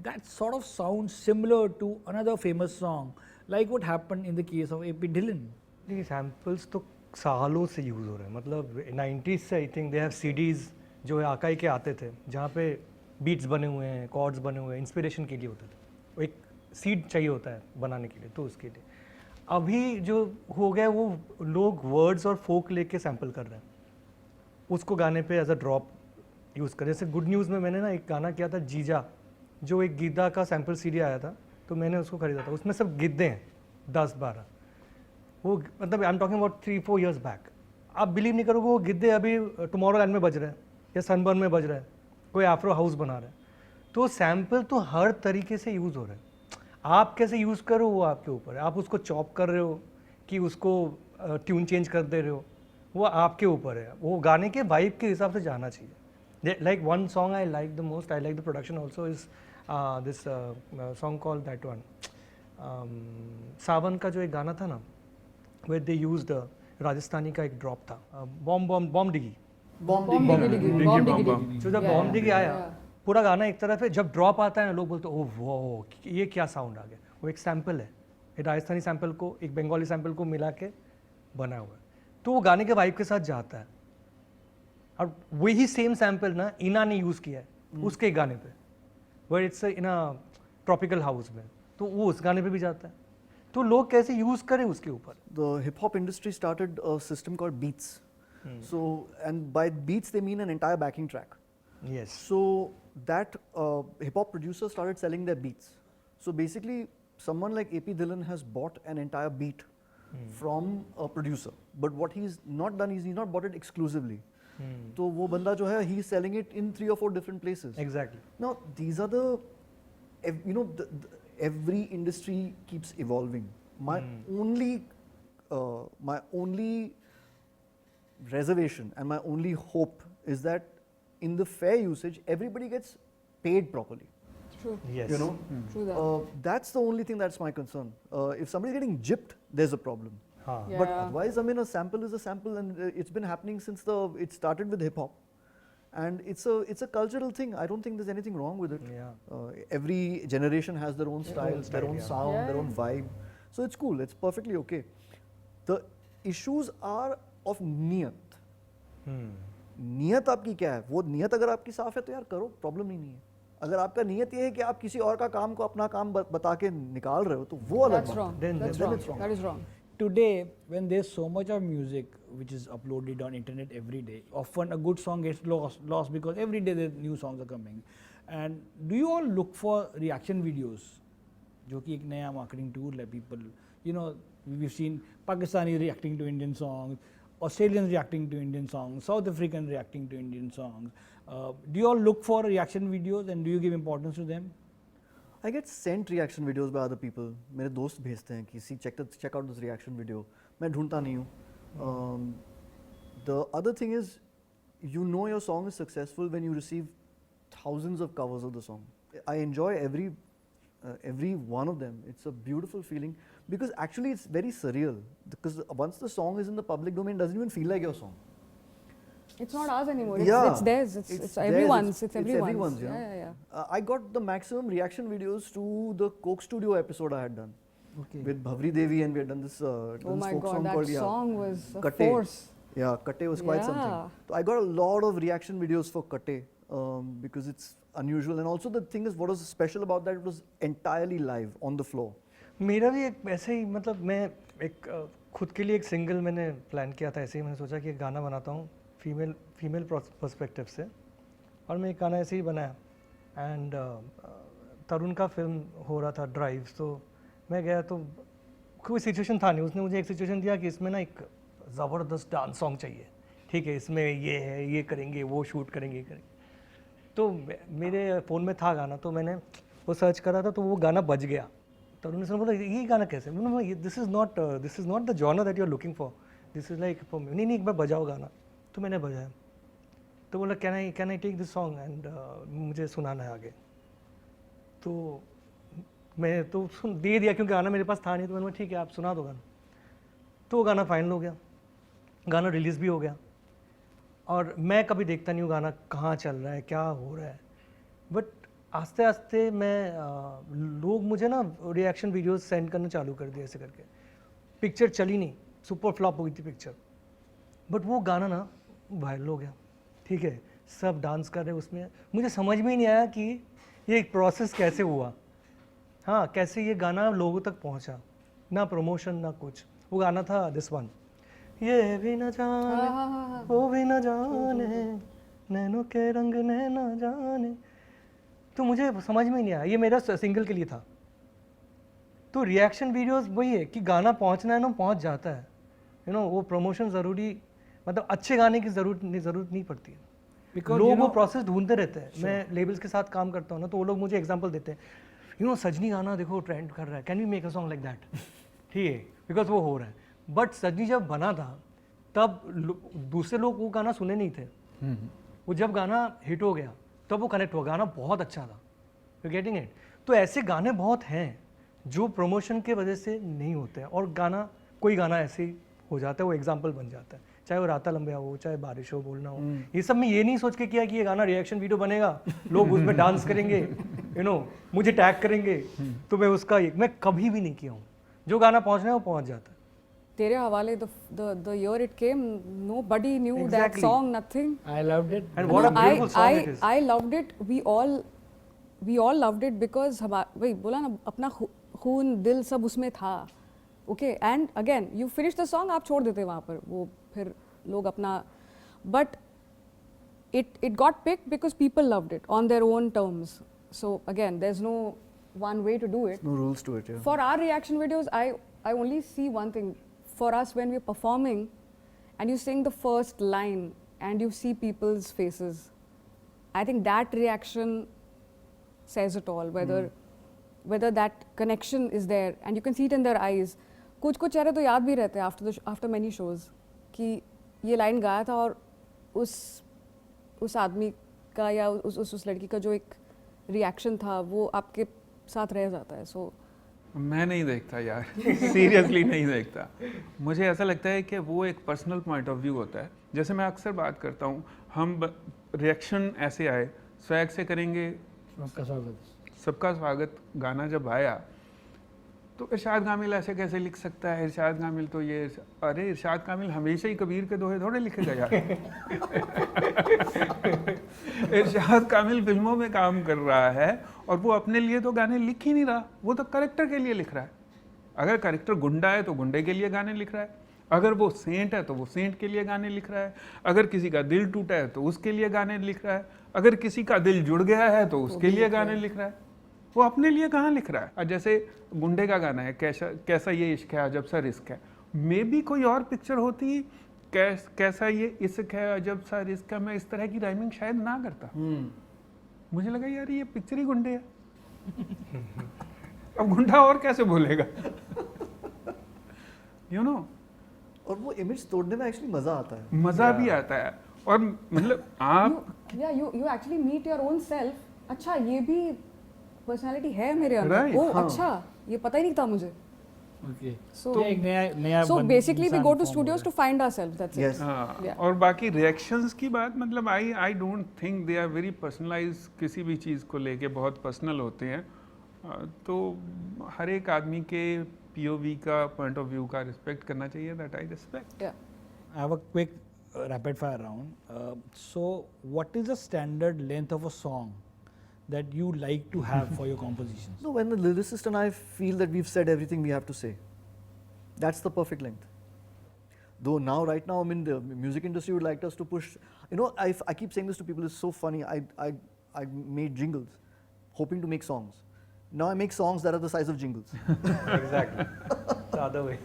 that sort of sounds similar to another famous song, like what happened in the case of A.P. Dhillon? देखिए सैम्पल्स तो सालों से यूज़ हो रहे हैं, मतलब 90s से I think they have CDs जो है आकाई के आते थे, जहाँ पे बीट्स बने हुए हैं, कॉर्ड्स बने हुए हैं, इंस्पिरेशन के लिए होते थे, वो एक सीड चाहिए होता है बनाने के लिए, तो उसके लिए अभी जो हो गया वो लोग वर्ड्स और फोक लेके सैम्पल कर रहे हैं, उसको गाने पे एज अ ड्रॉप यूज़ कर। जैसे गुड न्यूज़ में मैंने ना एक गाना किया था जीजा, जो एक गिद्दा का सैम्पल सीडी आया था, तो मैंने उसको खरीदा था, उसमें सब गिद्दे हैं 10-12, वो मतलब I am talking about 3-4 years back. आप बिलीव नहीं करोगे वो गिद्दे अभी टुमारोलैंड में बज रहे हैं या सनबर्न में बज रहे हैं, कोई एफ्रो हाउस बना रहा है। तो सैम्पल तो हर तरीके से यूज़ हो रहा है, आप कैसे यूज़ करो वो आपके ऊपर है। आप उसको चॉप कर रहे हो कि उसको ट्यून चेंज कर दे रहे हो, वो आपके ऊपर है, वो गाने के वाइब के हिसाब से जाना चाहिए. Like one song I like the most, I like the production also is this song called that one, सावन का जो एक गाना था ना, वेयर दे यूज्ड राजस्थानी का एक ड्रॉप था, बॉम्ब डिगी. Bomb diggy diggy. Bomb diggy diggy. तो जब Yeah, बॉम्ब डिगी आया, yeah. पूरा गाना एक तरफ है, जब ड्रॉप आता है ना लोग बोलते ओ वो ये क्या साउंड आ गया. वो एक सैम्पल है, एक राजस्थानी सैम्पल को एक बंगाली सैम्पल को मिला के बना हुआ है, तो वो गाने के वाइब के साथ जाता है. और वही सेम सैम्पल ना इना ने यूज़ किया है उसके गाने पे, but it's in a tropical house में, तो वो उस गाने पे भी जाता है. तो लोग कैसे यूज़ करें उसके ऊपर. The hip hop industry started a system called beats. So, and by beats they mean an entire backing track. Yes. So that hip hop producer started selling their beats. So basically, someone like AP Dhillon has bought an entire beat from a producer. But what he's not done is he's not bought it exclusively. तो वो बंदा जो है he's selling it in 3 or 4 different places. Exactly. Now these are the, every industry keeps evolving. My only reservation and my only hope is that in the fair usage everybody gets paid properly. True. Yes. You know, True that. that's the only thing that's my concern. If somebody's getting gypped, there's a problem. हाँ. Yeah. But otherwise, I mean, a sample is a sample, and it's been happening since it started with hip hop, and it's a cultural thing. I don't think there's anything wrong with it. Yeah. Every generation has their own style, their style, own yeah. sound, their Yeah. own vibe. So it's cool. It's perfectly okay. The issues are of niyat. नियत आपकी क्या है? वो नियत अगर आपकी साफ है तो यार करो, प्रॉब्लम ही नहीं है. अगर आपका नियत ये है कि आप किसी और का काम को अपना काम बता के निकाल रहे हो तो वो अलग That's बात wrong. है. Then That's then wrong. it's wrong. That is wrong. Today, when there's so much of music which is uploaded on internet every day, often a good song gets lost because every day the new songs are coming. And do you all look for reaction videos? जो कि एक नया marketing tool है. People, you know, we've seen Pakistani reacting to Indian songs, Australians reacting to Indian songs, South African reacting to Indian songs. Do you all look for reaction videos and do you give importance to them? I get sent reaction videos by other people. मेरे दोस्त भेजते हैं कि see check out this reaction video. मैं ढूंढता नहीं हूँ. The other thing is, you know your song is successful when you receive thousands of covers of the song. I enjoy every one of them. It's a beautiful feeling because actually it's very surreal because once the song is in the public domain, it doesn't even feel like your song. It's not ours anymore. Yeah. It's theirs. It's theirs. everyone's. It's It's everyone's. everyone's, you know. Yeah. I got the maximum reaction videos to the Coke Studio episode I had done Okay. with Bhavri Devi, and we had done this, Oh this my folk God, song that called song was a Katte. force. Yeah, Katte was quite something. Yeah. So I got a lot of reaction videos for Katte because it's unusual, and also the thing is, what was special about that? It was entirely live on the floor. मेरा भी एक ऐसे ही, मतलब मैं एक खुद के लिए एक सिंगल मैंने प्लान किया था. ऐसे ही मैंने सोचा कि एक गाना बनाता हूँ फीमेल पर्सपेक्टिव से, और मैं एक गाना ऐसे ही बनाया. एंड तरुण का फिल्म हो रहा था ड्राइव, तो मैं गया तो कोई सिचुएशन था नहीं. उसने मुझे एक सिचुएशन दिया कि इसमें ना एक ज़बरदस्त डांस सॉन्ग चाहिए, ठीक है, इसमें ये है, ये करेंगे, वो शूट करेंगे, ये करेंगे. तो मेरे फ़ोन में था गाना, तो मैंने वो सर्च करा था, तो वो गाना बज गया. तो उन्होंने बोला ये गाना कैसे? This is not the genre that you are looking for, this is like for me. नहीं एक बार बजाओ गाना. तो मैंने बजाया, तो बोला can I take this song and मुझे सुनाना है आगे. तो मैं तो सुन दे दिया क्योंकि गाना मेरे पास था नहीं. तो मैंने बोला ठीक है आप सुना दो गाना. तो वो गाना फाइनल हो गया, गाना रिलीज़ भी हो गया. और मैं कभी देखता नहीं हूँ गाना कहाँ चल रहा है, क्या हो रहा है, बट आस्ते आस्ते मैं लोग मुझे ना रिएक्शन वीडियोस सेंड करना चालू कर दिया ऐसे करके. पिक्चर चली नहीं, सुपर फ्लॉप हो गई थी पिक्चर, बट वो गाना ना वायरल हो गया. ठीक है, सब डांस कर रहे हैं उसमें. मुझे समझ में ही नहीं आया कि ये एक प्रोसेस कैसे हुआ. हाँ, कैसे ये गाना लोगों तक पहुँचा, ना प्रमोशन ना कुछ. वो गाना था दिस वन, ये भी न जाने वो भी न जाने नैनों के रंग नैना जाने. तो मुझे समझ में ही नहीं आया, ये मेरा सिंगल के लिए था. तो रिएक्शन वीडियोस वही है कि गाना पहुंचना है ना, पहुंच जाता है. यू नो, वो प्रमोशन ज़रूरी, मतलब अच्छे गाने की ज़रूरत नहीं पड़ती है. Because, लोग you वो know, प्रोसेस ढूंढते रहते हैं. मैं लेबल्स के साथ काम करता हूँ ना, तो वो लोग मुझे एग्जांपल देते हैं, यू नो सजनी गाना देखो ट्रेंड कर रहा है, can we make a song like that. ठीक है, बिकॉज वो हो रहा है. बट सजनी जब बना था तब दूसरे लोग वो गाना सुने नहीं थे। वो जब गाना हिट हो गया तब वो कनेक्ट हुआ, गाना बहुत अच्छा था। You getting it? तो ऐसे गाने बहुत हैं जो प्रमोशन के वजह से नहीं होते हैं, और गाना कोई गाना ऐसे ही हो जाता है, वो एग्जाम्पल बन जाता है, चाहे वो राता लंबिया हो, चाहे बारिश हो, बोलना हो। ये सब में ये नहीं सोच के किया कि ये गाना रिएक्शन वीडियो बनेगा, लोग उसमें डांस करेंगे, मुझे टैग करेंगे, तो मैं उसका मैं कभी भी नहीं किया हूँ। जो गाना पहुँचना है वो पहुँच जाता है। तेरे हवाले the year it came, nobody knew that Exactly. song, nothing. I loved it. And what a beautiful song it is. I loved it. We all loved it because वही बोला ना, अपना खून दिल सब उसमें था। Okay, and again you finish the song, आप छोड़ देते वहाँ पर, वो फिर लोग अपना, but it got picked because people loved it on their own terms. So again, there's no one way to do it. No rules to it. Yeah. For our reaction videos, I only see one thing. For us, when we're performing and you sing the first line and you see people's faces, I think that reaction says it all, whether that connection is there, and you can see it in their eyes. कुछ चेहरे तो याद भी रहते हैं after many shows कि ये line गाया था, और उस आदमी का या उस लड़की का जो एक reaction था वो आपके साथ रह जाता है। So मैं नहीं देखता यार, सीरियसली नहीं देखता। मुझे ऐसा लगता है कि वो एक पर्सनल पॉइंट ऑफ व्यू होता है। जैसे मैं अक्सर बात करता हूँ, हम रिएक्शन ऐसे आए, स्वैग से करेंगे, सबका स्वागत गाना जब आया तो इरशाद कामिल ऐसे कैसे लिख सकता है, इरशाद कामिल तो ये, अरे इरशाद कामिल हमेशा ही कबीर के दोहे थोड़े लिखेगा यार। इरशाद कामिल फिल्मों में काम कर रहा है और वो अपने लिए तो गाने लिख ही नहीं रहा, वो तो कैरेक्टर के लिए लिख रहा है। अगर कैरेक्टर गुंडा है तो गुंडे के लिए गाने लिख रहा है, अगर वो सेंट है तो वो सेंट के लिए गाने लिख रहा है, अगर किसी का दिल टूटा है तो उसके लिए गाने लिख रहा है, अगर किसी का दिल जुड़ गया है तो उसके लिए गाने लिख रहा है। वो अपने लिए कहाँ लिख रहा है? और जैसे गुंडे का गाना है, कैसा ये इश्क है अजब सा रिस्क है, मे भी कोई और पिक्चर होती, कैसा ये इश्क है अजब सा रिस्क है, मैं इस तरह की राइमिंग शायद ना करता। मुझे लगा यार ये पिक्चर ही गुंडे है। अब गुंडा और कैसे बोलेगा? और वो इमेज तोड़ने में एक्चुअली मजा आता है। मजा भी आता है, और मतलब आप you actually meet your own self. अच्छा ये भी पर्सनालिटी है मेरे अंदर। Right, ओह हाँ। अच्छा, ये पता ही नहीं था मुझे। Okay. So एक नया so basically we इंसान go to form studios हो to find ourselves. That's Yes. it. हाँ, Yeah. और बाकी रिएक्शंस की बात, मतलब I don't think they are very personalize, किसी भी चीज़ को लेके बहुत पर्सनल होते हैं। तो हर एक आदमी के पीओवी का पॉइंट ऑफ व्यू का रिस्पेक्ट करना चाहिए, that I respect. Yeah. I have a quick rapid fire round. So, what is the standard length of a song that you like to have for your compositions? No, when the lyricist and I feel that we've said everything we have to say, that's the perfect length. Though now, right now, I mean, the music industry would like us to push. I keep saying this to people. It's so funny. I made jingles, hoping to make songs. Now I make songs that are the size of jingles. Exactly. The other way.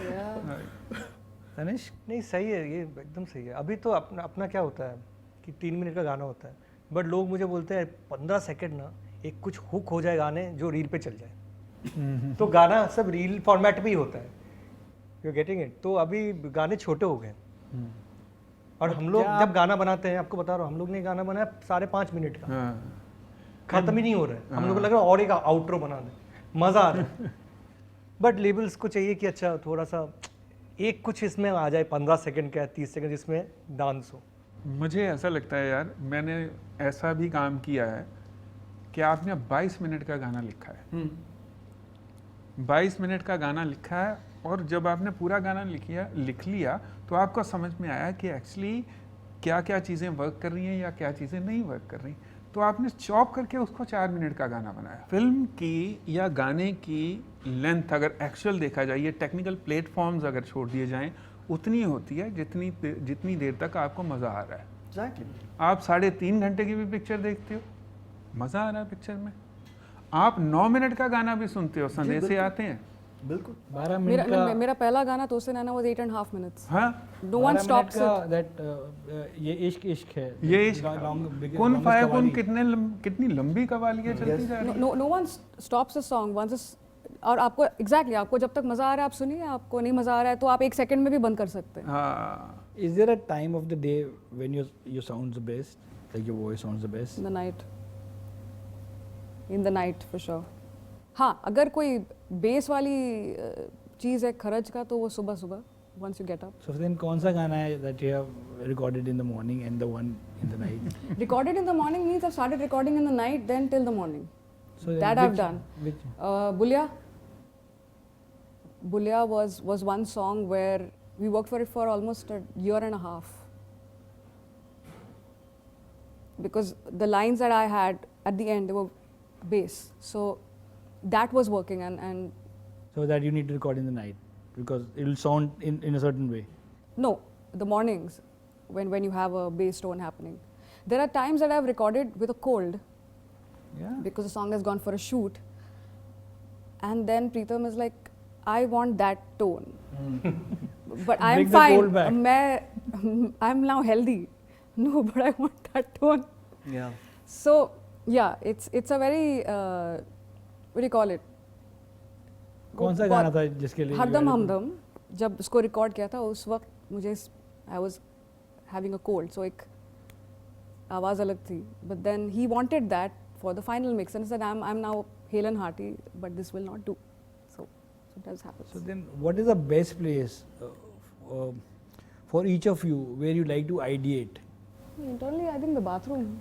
Yeah. Tanish? नहीं सही है, ये एकदम सही है। अभी तो अपना क्या होता है कि 3 मिनट का गाना होता है, बट लोग मुझे बोलते हैं 15 सेकंड ना एक कुछ हुक हो जाए गाने जो रील पे चल जाए। तो गाना सब रील फॉर्मेट में ही होता है। You getting it? तो अभी गाने छोटे हो गए, और हम लोग जब गाना बनाते हैं, आपको बता रहा हूँ, हम लोग ने गाना बनाया 5.5 मिनट का, खत्म ही नहीं हो रहा है। हम लोग को लग रहा है और एक आउट्रो बना दे, मजा आ रहा है। बट लेबल्स को चाहिए कि अच्छा थोड़ा सा एक कुछ इसमें आ जाए, 15 सेकंड का 30 सेकंड, जिसमें डांस हो। मुझे ऐसा लगता है यार, मैंने ऐसा भी काम किया है कि आपने 22 मिनट का गाना लिखा है, 22 मिनट का गाना लिखा है, और जब आपने पूरा गाना लिख लिया तो आपको समझ में आया कि एक्चुअली क्या क्या चीज़ें वर्क कर रही हैं या क्या चीज़ें नहीं वर्क कर रही, तो आपने चॉप करके उसको 4 मिनट का गाना बनाया। फिल्म की या गाने की लेंथ अगर एक्चुअल देखा जाए, ये टेक्निकल प्लेटफॉर्म्स अगर छोड़ दिए जाएं, उतनी होती है जितनी देर तक आपको मज़ा आ रहा है। Exactly. आप 3.5 घंटे की भी पिक्चर देखते हो, मज़ा आ रहा है पिक्चर में। आप 9 मिनट का गाना भी सुनते हो, संदेशे बिल्कुल। आते हैं। बिल्कुल। 12 मिनट का मेरा पहला गाना तो से नैना was 8.5 minutes. हाँ, No one stops it. that ये इश्क इश्क है, ये इश्क, कौन फाया कौन कितनी लंबी कवालियाँ चलती जा रही हैं। No one stops a song once और आपको exactly आपको जब तक मज़ा आ रहा है आप सुनिए, आपको नहीं मज़ा आ रहा है तो आप 1 सेकंड में भी बंद कर सकते हैं. हाँ, Is there a time of the day when your sounds the best, like your voice sounds the best? In the night. In the night for sure. हाँ, अगर कोई बेस वाली चीज़ है खरज का तो वो सुबह सुबह once you get up. So then कौन सा गाना है that you have recorded in the morning and the one in the night? Recorded in the morning means I've started recording in the night, then till the morning. So then That I've which- done. Which? Bulya. Bulya was one song where we worked for it for almost a year and a half. Because the lines that I had at the end, they were bass. So that was working and So that you need to record in the night because it will sound in a certain way. no, the mornings when you have a bass tone happening. There are times that I've recorded with a cold Yeah. because the song has gone for a shoot. And then Preetham is like, I want that tone. But I'm Bring the fine. cold back. I'm now healthy. No, but I want that tone. Yeah. So yeah, it's a very what do you call it? कौन सा गाना था जिसके लिए? हरदम हमदम जब उसको रिकॉर्ड किया था उस वक्त मुझे I was having a cold so एक आवाज़ अलग थी but then he wanted that for the final mix and said I am now hale and hearty but this will not do so sometimes happens. So then, what is the best place for each of you where you like to ideate? Internally, I think the bathroom.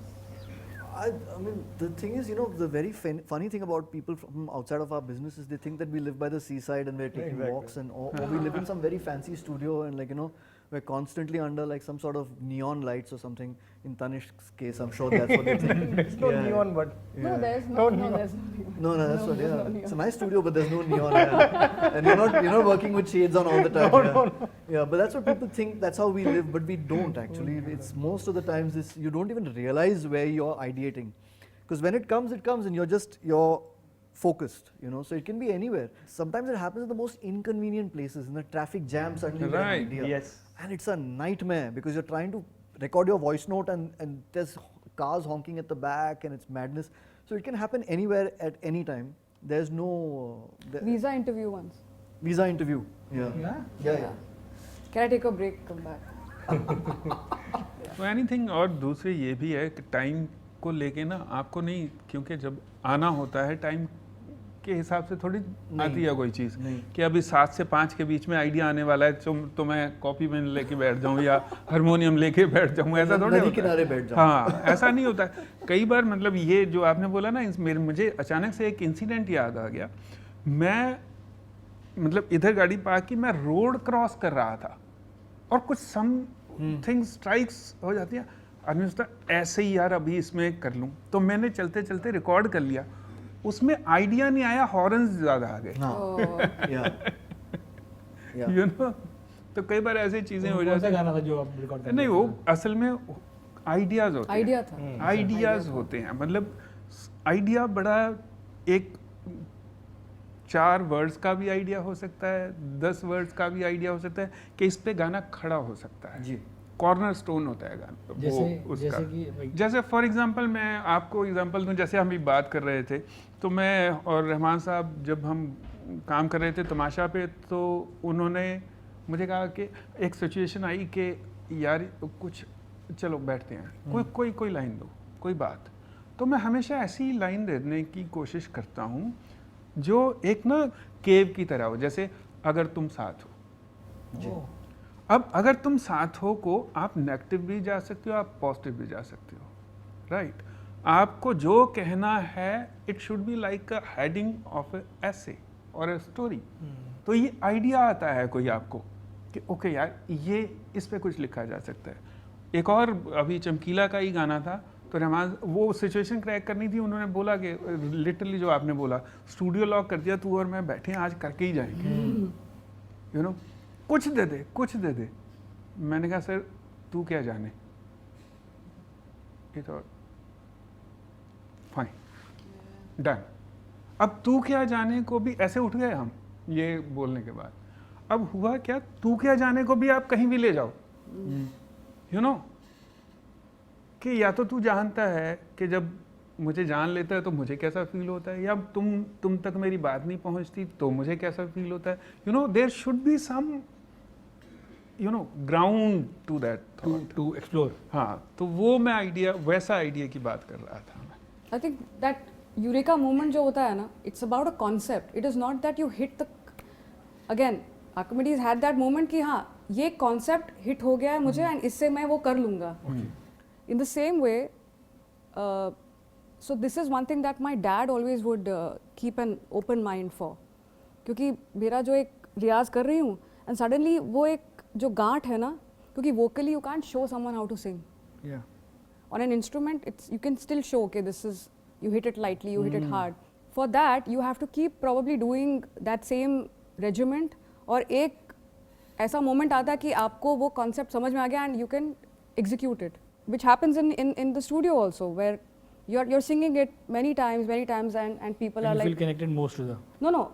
I mean, the thing is, you know, the very funny thing about people from outside of our business is they think that we live by the seaside and we're taking Exactly. walks and or we live in some very fancy studio and like, you know, we're constantly under like some sort of neon lights or something. In Tanish's case, I'm sure that's what they think. It's not Yeah. neon, but No, there's No no, neon. there's no neon. No, that's what, there's yeah. no neon. It's a nice studio, but there's no neon. Yeah. And you're not working with shades on all the time. Yeah. Yeah, but that's what people think. That's how we live, but we don't actually. It's most of the times this you don't even realize where you're ideating, because when it comes, and you're focused. You know, so it can be anywhere. Sometimes it happens in the most inconvenient places. In the traffic jam, suddenly you get an Right. idea. yes. And it's a nightmare because you're trying to record your voice note and there's cars honking at the back and it's madness. So it can happen anywhere at any time. There's no Visa interview once. visa interview. Yeah. Yeah. Can I take a break? Come back. तो एनीथिंग और दूसरी ये भी है कि टाइम को लेके ना आपको नहीं, क्योंकि जब आना होता है टाइम के हिसाब से थोड़ी आती है कोई चीज़ नहीं। कि अभी 7 से 5 के बीच में आइडिया आने वाला है तो मैं कॉपी पेन लेके बैठ जाऊँ या हारमोनियम लेके बैठ जाऊँ, ऐसा थोड़ी नदी होता है। किनारे बैठ जाओ। हाँ, ऐसा नहीं होता। कई बार मतलब ये जो आपने बोला ना, मुझे अचानक से एक इंसिडेंट याद आ गया। मैं मतलब इधर गाड़ी पार्क की, मैं रोड क्रॉस कर रहा था और कुछ समथिंग स्ट्राइक्स हो जाती है, आदमी सोचता ऐसे ही यार अभी इसमें कर लूँ, तो मैंने चलते चलते रिकॉर्ड कर लिया। उसमें आइडिया नहीं आया, हॉर्न्स ज़्यादा आ गए, Yeah. You know. तो कई बार ऐसी चीज़ें हो कौन सा जाती गाना था जो आप रिकॉर्ड हैं। नहीं, वो असल में आइडियाज़ होते हैं। Idea था. आइडियाज़ होते हैं, मतलब आइडिया बड़ा एक 4 वर्ड्स का भी आइडिया हो सकता है, 10 वर्ड्स का भी आइडिया हो सकता है कि इस पे गाना खड़ा हो सकता है। जी। कॉर्नर स्टोन होता है गाना वो उसका। जैसे कि जैसे फॉर एग्जांपल मैं आपको एग्जांपल दूं, जैसे हम अभी बात कर रहे थे तो मैं और रहमान साहब जब हम काम कर रहे थे तमाशा पे, तो उन्होंने मुझे कहा कि एक सिचुएशन आई कि यार कुछ चलो बैठते हैं, कोई लाइन दो, कोई बात। तो मैं हमेशा ऐसी लाइन देने की कोशिश करता हूँ जो एक ना केव की तरह हो, जैसे अगर तुम साथ हो। जी। अब अगर तुम साथ हो को आप नेगेटिव भी जा सकते हो, आप पॉजिटिव भी जा सकते हो, राइट। आपको जो कहना है it should be like a heading of a essay और ए स्टोरी। तो ये आइडिया आता है कोई आपको कि ओके यार ये इस पे कुछ लिखा जा सकता है। एक और अभी चमकीला का ही गाना था, तो रहमान वो सिचुएशन क्रैक करनी थी, उन्होंने बोला कि लिटरली जो आपने बोला, स्टूडियो लॉक कर दिया, तू और मैं बैठे हैं आज करके ही जाएंगे, यू नो, कुछ दे दे। मैंने कहा सर तू क्या जाने, ये तो फाइन डन। अब तू क्या जाने को भी ऐसे उठ गए हम ये बोलने के बाद। अब हुआ क्या, तू क्या जाने को भी आप कहीं भी ले जाओ, यू नो, कि या तो तू जानता है कि जब मुझे जान लेता है तो मुझे कैसा फील होता है, या तुम तक मेरी बात नहीं पहुंचती तो मुझे कैसा फील होता है. You know there should be some ground to that thought. to explore. हाँ, तो वो मैं वैसा आइडिया की बात कर रहा था मैं. I think that eureka moment जो होता है ना, it's about a concept. It is not that you hit the. Again, Archimedes had that moment कि हाँ ये concept hit हो गया है मुझे and इससे मैं वो कर लूँगा. In the same way, so this is one thing that my dad always would keep an open mind for. क्योंकि मेरा जो एक रियाज कर रही हूँ and suddenly वो एक जो गांठ है ना, क्योंकि vocally you can't show someone how to sing. Yeah. On an instrument, you can still show, okay, this is, you hit it lightly, you hit it hard. For that, you have to keep probably doing that same regiment, और एक ऐसा moment आता है कि आपको वो concept समझ में आ गया and you can execute it, which happens in the studio also, where you're singing it many times and people And are you like, feel connected most to the. no,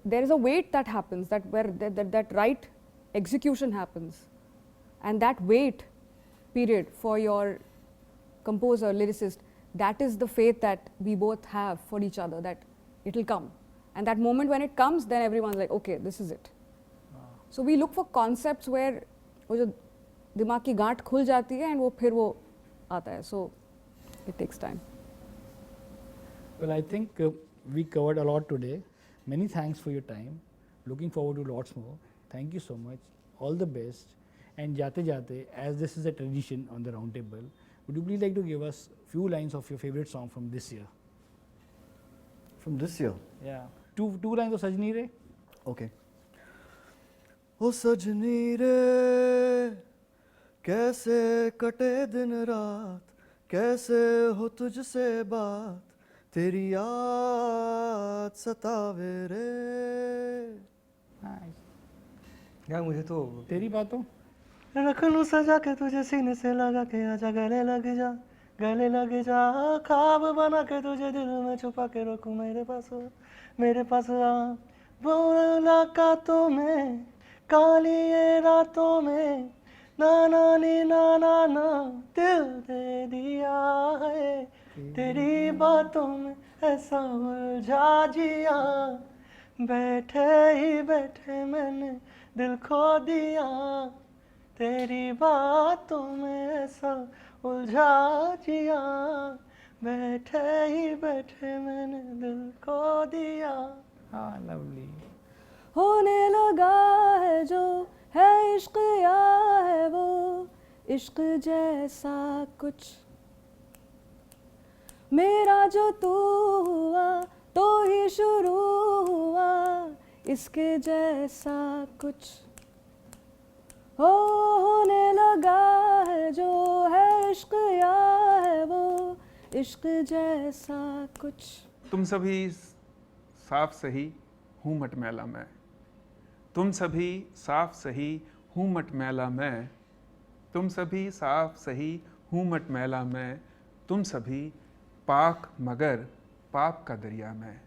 there is a weight that happens, that where that right execution happens, and that wait period for your composer, lyricist, that is the faith that we both have for each other, that it will come. And that moment when it comes, then everyone's like, okay, this is it. So we look for concepts where वो जो दिमाग की गांठ खुल जाती है and वो फिर वो आता है. So it takes time. Well, I think we covered a lot today. Many thanks for your time. Looking forward to lots more. Thank you so much. All the best. And jate jate, as this is a tradition on the round table, would you please like to give us few lines of your favorite song from this year? From this year. Yeah. Two lines of Sajni Re. Okay. ओ सजनी रे कैसे कटे दिन रात, कैसे हो तुझसे बात, तेरी याद सतावे रे. Nice. यार मुझे तो तेरी बातों. रख लूं सजा के तुझे सीने से लगा के, आजा गले लग जा, गले लग जा, ख्वाब बना के तुझे दिल में छुपा के रखूं मेरे पास आ. मुलाकातों में काली ये रातों में ना दिल दे दिया है, तेरी बातों में ऐसा उलझा जिया, बैठे ही बैठे मैंने दिल खो दिया, तेरी बातों में ऐसा उलझा जिया, बैठे ही बैठे मैंने दिल खो दिया. Ah, lovely. होने लगा है जो है इश्क या है वो इश्क जैसा कुछ, मेरा जो तू हुआ तो ही शुरू हुआ इसके जैसा कुछ. होने लगा है जो है इश्क या है वो इश्क जैसा कुछ. तुम सभी साफ सही हूँ मटमैला मैं, तुम सभी साफ सही हूँ मटमैला मैं, तुम सभी साफ सही हूँ मटमैला मैं, तुम सभी पाक मगर पाप का दरिया मैं,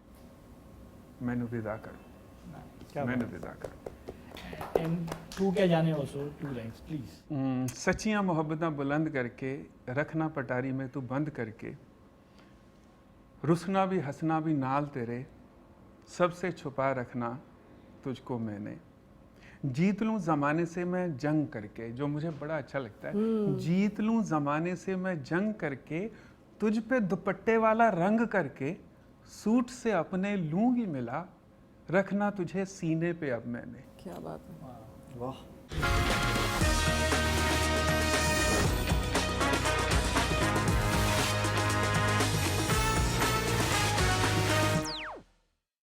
मैनू विदा करो, मैनू विदा करो. And two क्या जाने also, 2 lines, please. सच्चियाँ मोहब्बतां बुलंद करके, रखना पटारी में तू बंद करके, रुसना भी हंसना भी नाल तेरे, सबसे छुपा रखना तुझको मैंने, जीत लूँ ज़माने से मैं जंग करके, जो मुझे बड़ा अच्छा लगता है, जीत लूँ ज़माने से मैं जंग करके, तुझ पे दुपट्टे वाला रंग करके, सूट से अपने लूँगी मिला, रखना तुझे सीने पे अब मैंने. क्या बात है. वाह.